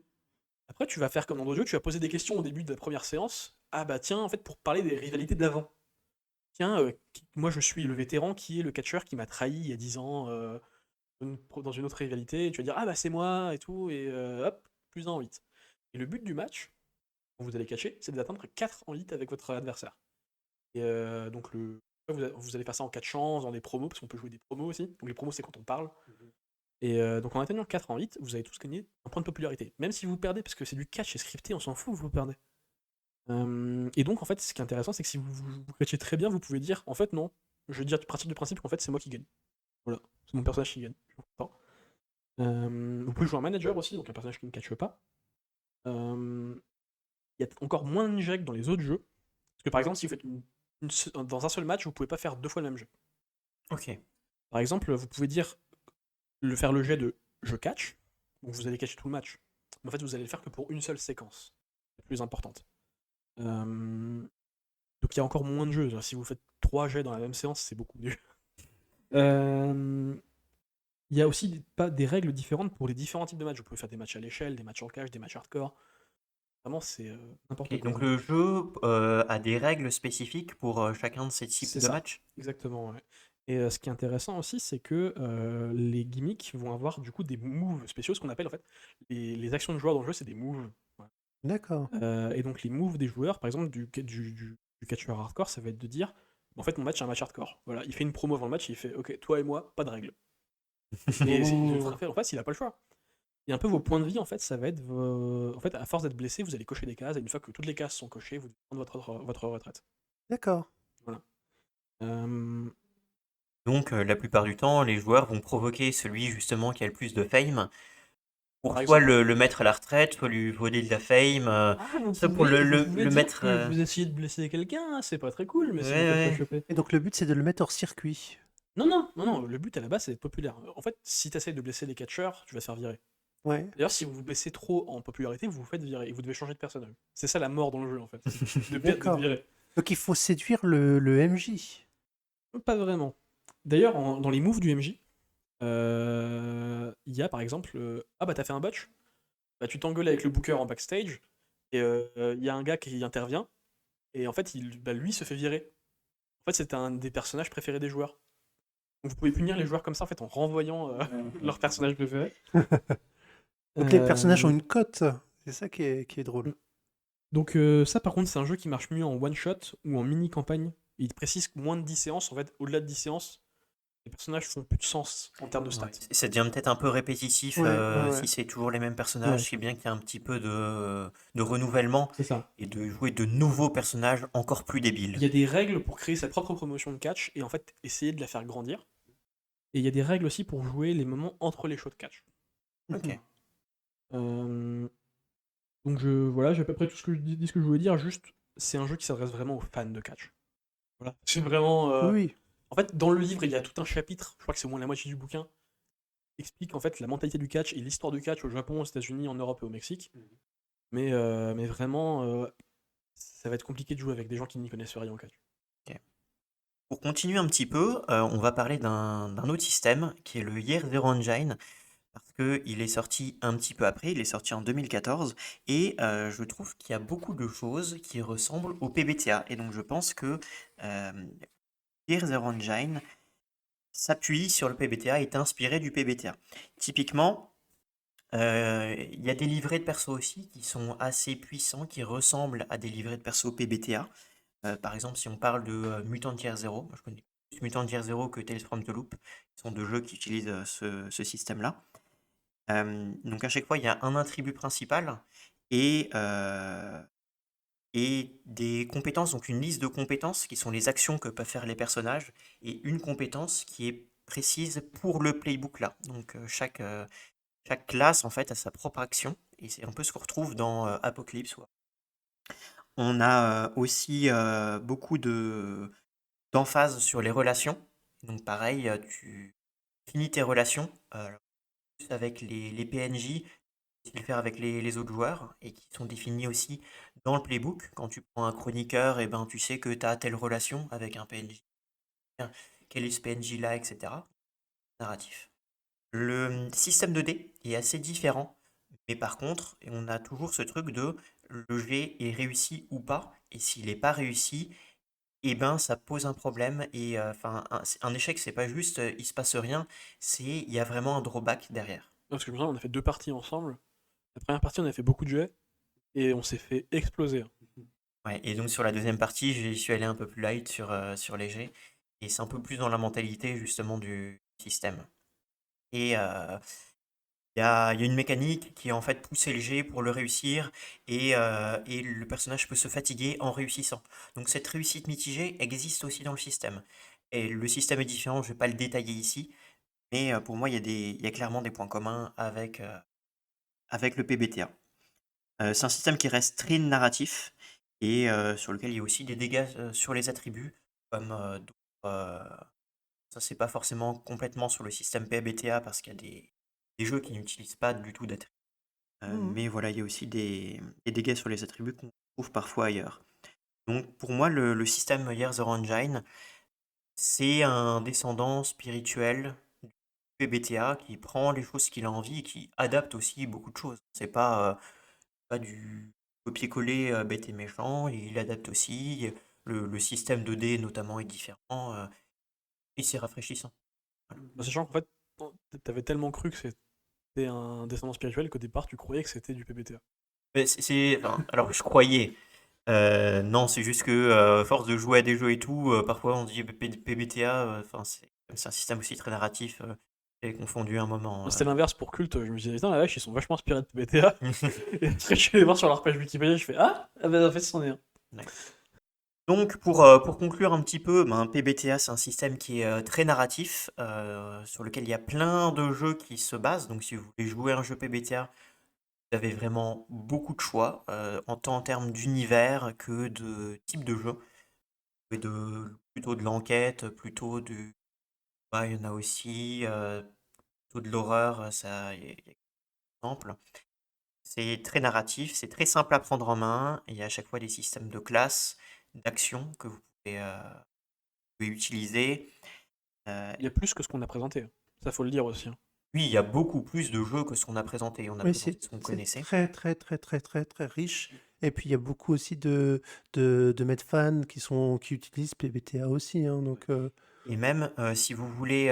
Après, tu vas faire comme dans d'autres jeux, tu vas poser des questions au début de la première séance. Ah bah tiens, en fait, pour parler des rivalités d'avant. Tiens, moi je suis le vétéran qui est le catcheur qui m'a trahi il y a 10 ans. dans une autre rivalité, et tu vas dire ah bah c'est moi et tout, et hop, plus 1 en 8. Et le but du match, quand vous allez catcher, c'est d'atteindre 4 en 8 avec votre adversaire. Et donc vous allez faire ça en 4 chances, dans des promos, parce qu'on peut jouer des promos aussi. Donc les promos c'est quand on parle. Et donc en atteignant 4 en 8, vous allez tous gagner un point de popularité. Même si vous perdez, parce que c'est du catch et scripté, on s'en fout, vous perdez. Et donc en fait, ce qui est intéressant, c'est que si vous catchez très bien, vous pouvez dire en fait non, je dis à partir du principe qu'en fait c'est moi qui gagne. Voilà, c'est mon personnage qui gagne. Je suis content. Vous pouvez jouer un manager aussi, donc un personnage qui ne catche pas. Il y a encore moins de jets que dans les autres jeux. Parce que par exemple, si vous faites dans un seul match, vous pouvez pas faire 2 fois le même jet. Ok. Par exemple, vous pouvez dire faire le jet de je catch, donc vous allez catcher tout le match. Mais en fait, vous allez le faire que pour une seule séquence, la plus importante. Donc il y a encore moins de jeux. Si vous faites 3 jets dans la même séance, c'est beaucoup mieux. Il y a aussi des règles différentes pour les différents types de matchs. Vous pouvez faire des matchs à l'échelle, des matchs en cash, des matchs hardcore. Vraiment, c'est n'importe Ok, quoi. donc le jeu a des règles spécifiques pour chacun de ces types C'est de ça, matchs? exactement. Ouais. Et ce qui est intéressant aussi, c'est que les gimmicks vont avoir du coup des moves spéciaux, ce qu'on appelle en fait les actions de joueurs dans le jeu, c'est des moves. Voilà. D'accord. Et donc les moves des joueurs, par exemple du catcheur hardcore, ça va être de dire en fait mon match est un match hardcore. Voilà, il fait une promo avant le match, et il fait ok, toi et moi, pas de règles. Et il le fera faire en face, il a pas le choix. Et un peu vos points de vie, en fait, ça va être en fait, à force d'être blessé, vous allez cocher des cases, et une fois que toutes les cases sont cochées, vous devez prendre votre retraite. D'accord. Voilà. Euh, Donc la plupart du temps, les joueurs vont provoquer celui justement qui a le plus de fame pour Par soit exemple, le mettre à la retraite, soit lui voler de la fame, soit pour vous pouvez le dire mettre... que vous essayez de blesser quelqu'un, hein, c'est pas très cool, mais Ouais, si vous faites pas ouais. choper. Et donc le but, c'est de le mettre hors circuit. Non, non, non, non, le but à la base, c'est d'être populaire. En fait, si tu essayes de blesser les catcheurs, tu vas te faire virer. Ouais. D'ailleurs, si vous vous blessez trop en popularité, vous vous faites virer, et vous devez changer de personnage. C'est ça la mort dans le jeu, en fait. D'être D'accord. viré. Donc il faut séduire le MJ. Pas vraiment. D'ailleurs, dans les moves du MJ, il y a par exemple, ah bah t'as fait un botch, bah, tu t'engueules avec le booker en backstage, et il y a un gars qui intervient, et en fait, lui se fait virer. En fait, c'est un des personnages préférés des joueurs. Donc vous pouvez punir les joueurs comme ça, en fait, en renvoyant leur personnage préféré. Donc les personnages ont Euh, une cote. C'est ça qui est drôle. donc ça, par contre, c'est un jeu qui marche mieux en one-shot ou en mini-campagne. Il précise moins de 10 séances, en fait, au-delà de 10 séances, les personnages font plus de sens en termes de stats. Ouais, ça devient peut-être un peu répétitif Ouais, ouais, si ouais. c'est toujours les mêmes personnages. Ouais, C'est bien qu'il y ait un petit peu de renouvellement c'est ça. et de jouer de nouveaux personnages encore plus Il débiles. y a des règles pour créer sa propre promotion de catch et en fait essayer de la faire grandir. Et il y a des règles aussi pour jouer les moments entre les shows de catch. Ok. Euh, donc voilà, j'ai à peu près tout ce que je dis ce que je voulais dire. Juste, c'est un jeu qui s'adresse vraiment aux fans de catch. Voilà. C'est vraiment. Oui. En fait, dans le livre, il y a tout un chapitre. Je crois que c'est au moins la moitié du bouquin. Qui explique en fait la mentalité du catch et l'histoire du catch au Japon, aux États-Unis, en Europe et au Mexique. Mais vraiment, ça va être compliqué de jouer avec des gens qui n'y connaissent rien au catch. Ok. Pour continuer un petit peu, on va parler d'un autre système qui est le Year Zero Engine, parce qu'il est sorti un petit peu après, il est sorti en 2014, et je trouve qu'il y a beaucoup de choses qui ressemblent au PBTA. Et donc je pense que euh, Year Zero Engine s'appuie sur le PBTA, est inspiré du PBTA. Typiquement, il y a des livrets de perso aussi qui sont assez puissants, qui ressemblent à des livrets de perso PBTA. Par exemple, si on parle de Mutant Year Zero, moi je connais plus Mutant Year Zero que Tales from the Loop, ce sont deux jeux qui utilisent ce système-là. Donc à chaque fois, il y a un attribut principal et, euh, et des compétences, donc une liste de compétences qui sont les actions que peuvent faire les personnages, et une compétence qui est précise pour le playbook là. Donc chaque classe en fait a sa propre action, et c'est un peu ce qu'on retrouve dans Apocalypse. On a aussi beaucoup d'emphase sur les relations. Donc pareil, tu finis tes relations plus avec les PNJ, tu le faire avec les autres joueurs, et qui sont définis aussi dans le playbook. Quand tu prends un chroniqueur, et ben, tu sais que tu as telle relation avec un PNJ, quel est ce PNJ là, etc. Narratif. Le système de dés est assez différent, mais par contre, on a toujours ce truc de le jet est réussi ou pas, et s'il n'est pas réussi, et ben ça pose un problème et enfin un échec c'est pas juste il se passe rien, il y a vraiment un drawback derrière. Parce que je me souviens, on a fait 2 parties ensemble. La première partie, on a fait beaucoup de jets et on s'est fait exploser, hein. Ouais, et donc sur la deuxième partie, je suis allé un peu plus light sur léger, et c'est un peu plus dans la mentalité justement du système. Et il y a une mécanique qui est en fait pousser le jet pour le réussir, et le personnage peut se fatiguer en réussissant. Donc cette réussite mitigée existe aussi dans le système. Et le système est différent, je ne vais pas le détailler ici, mais pour moi, il y a clairement des points communs avec le PBTA. C'est un système qui reste très narratif et sur lequel il y a aussi des dégâts sur les attributs, comme d'autres. Ça, c'est pas forcément complètement sur le système PBTA parce qu'il y a des jeux qui n'utilisent pas du tout d'attributs. Mhm. Mais voilà, il y a aussi des dégâts sur les attributs qu'on trouve parfois ailleurs. Donc pour moi, le système Year Zero Engine, c'est un descendant spirituel du PBTA qui prend les choses qu'il a envie et qui adapte aussi beaucoup de choses. C'est pas du copier-coller bête et méchant, il adapte aussi. Le système 2D notamment est différent et c'est rafraîchissant. Voilà. Bah, sachant qu'en fait, t'avais tellement cru que c'était un descendant spirituel qu'au départ, tu croyais que c'était du PBTA. Mais enfin, alors je croyais. Non, c'est juste que force de jouer à des jeux et tout, parfois on dit PBTA, enfin c'est un système aussi très narratif. J'ai confondu un moment. Moi, c'était l'inverse pour Culte, je me disais, putain, la vache, ils sont vachement inspirés de PBTA. Et après, je suis allé voir sur leur page Wikipédia, je fais, ah bah en fait, c'en est un. Ouais. Donc pour conclure un petit peu, ben, PBTA c'est un système qui est très narratif, sur lequel il y a plein de jeux qui se basent. Donc si vous voulez jouer à un jeu PBTA, vous avez vraiment beaucoup de choix, tant en termes d'univers que de type de jeu. Et plutôt de l'enquête, plutôt du... Ouais, il y en a aussi, plutôt de l'horreur, ça, il y a des exemples. C'est très narratif, c'est très simple à prendre en main, et il y a à chaque fois des systèmes de classe, d'action que vous pouvez utiliser. Euh, Il y a plus que ce qu'on a présenté, hein. Ça, faut le dire aussi, hein. oui, il y a beaucoup plus de jeux que ce qu'on a présenté. On a Oui, présenté ce qu'on c'est connaissait. très, très, très, très, très, très riche. Et puis, il y a beaucoup aussi de medfans qui utilisent PBTA aussi, hein, donc, Et même si vous voulez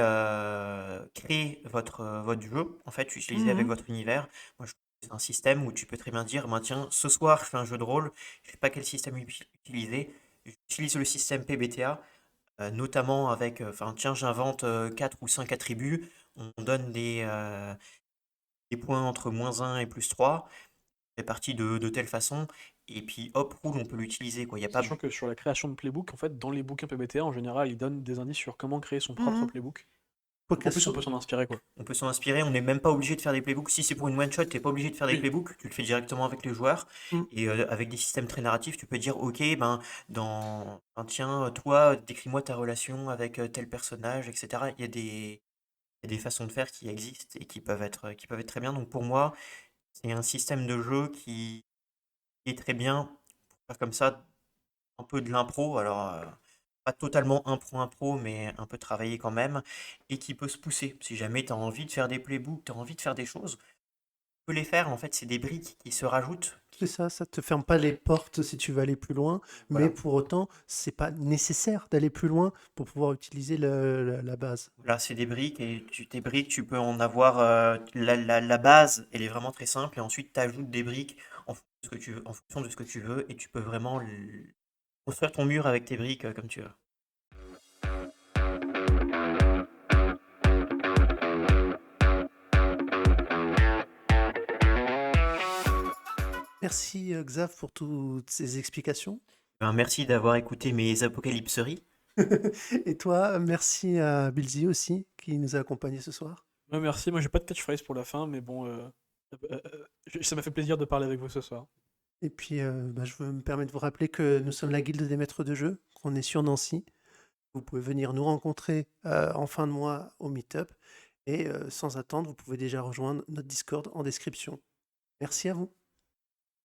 créer votre jeu, en fait, utiliser avec mhm. votre univers, moi je trouve que c'est un système où tu peux très bien dire, ben, tiens, ce soir je fais un jeu de rôle, je sais pas quel système utiliser, j'utilise le système PBTA, notamment avec, enfin tiens, j'invente 4 ou 5 attributs, on donne des points entre -1 et +3, répartis de telle façon, et puis hop, roule, on peut l'utiliser, quoi. Il y a pas... Sachant que sur la création de playbook, en fait, dans les bouquins PBTA, en général, ils donnent des indices sur comment créer son propre Mhm. playbook. Faut Donc en qu'elle plus, on soit- peut s'en inspirer, quoi. On peut s'en inspirer, on n'est même pas obligé de faire des playbooks. Si c'est pour une one-shot, t'es pas obligé de faire des Oui. playbooks, tu le fais directement avec les joueurs. Mhm. Et avec des systèmes très narratifs, tu peux dire, ok, ben, tiens, toi, décris-moi ta relation avec tel personnage, etc. Il y a des façons de faire qui existent et qui peuvent être très bien. Donc pour moi, c'est un système de jeu qui est très bien pour faire comme ça un peu de l'impro, alors pas totalement impro, mais un peu travaillé quand même, et qui peut se pousser. Si jamais tu as envie de faire des playbooks, tu as envie de faire des choses, tu peux les faire. En fait, c'est des briques qui se rajoutent. C'est ça te ferme pas les portes si tu veux aller plus loin, mais Voilà. pour autant, c'est pas nécessaire d'aller plus loin pour pouvoir utiliser la base. Voilà, c'est des briques, et tes briques, tu peux en avoir. La base, elle est vraiment très simple, et ensuite tu ajoutes des briques en fonction de ce que tu veux, et tu peux vraiment construire ton mur avec tes briques comme tu veux. Merci Xav pour toutes ces explications. Ben, merci d'avoir écouté mes apocalypseries. Et toi, merci à Bilzy aussi qui nous a accompagnés ce soir. Ouais, merci, moi j'ai pas de catchphrase pour la fin, mais bon, ça m'a fait plaisir de parler avec vous ce soir. Et puis, je veux me permettre de vous rappeler que nous sommes la Guilde des Maîtres de Jeu, qu'on est sur Nancy. Vous pouvez venir nous rencontrer en fin de mois au Meetup. Et sans attendre, vous pouvez déjà rejoindre notre Discord en description. Merci à vous.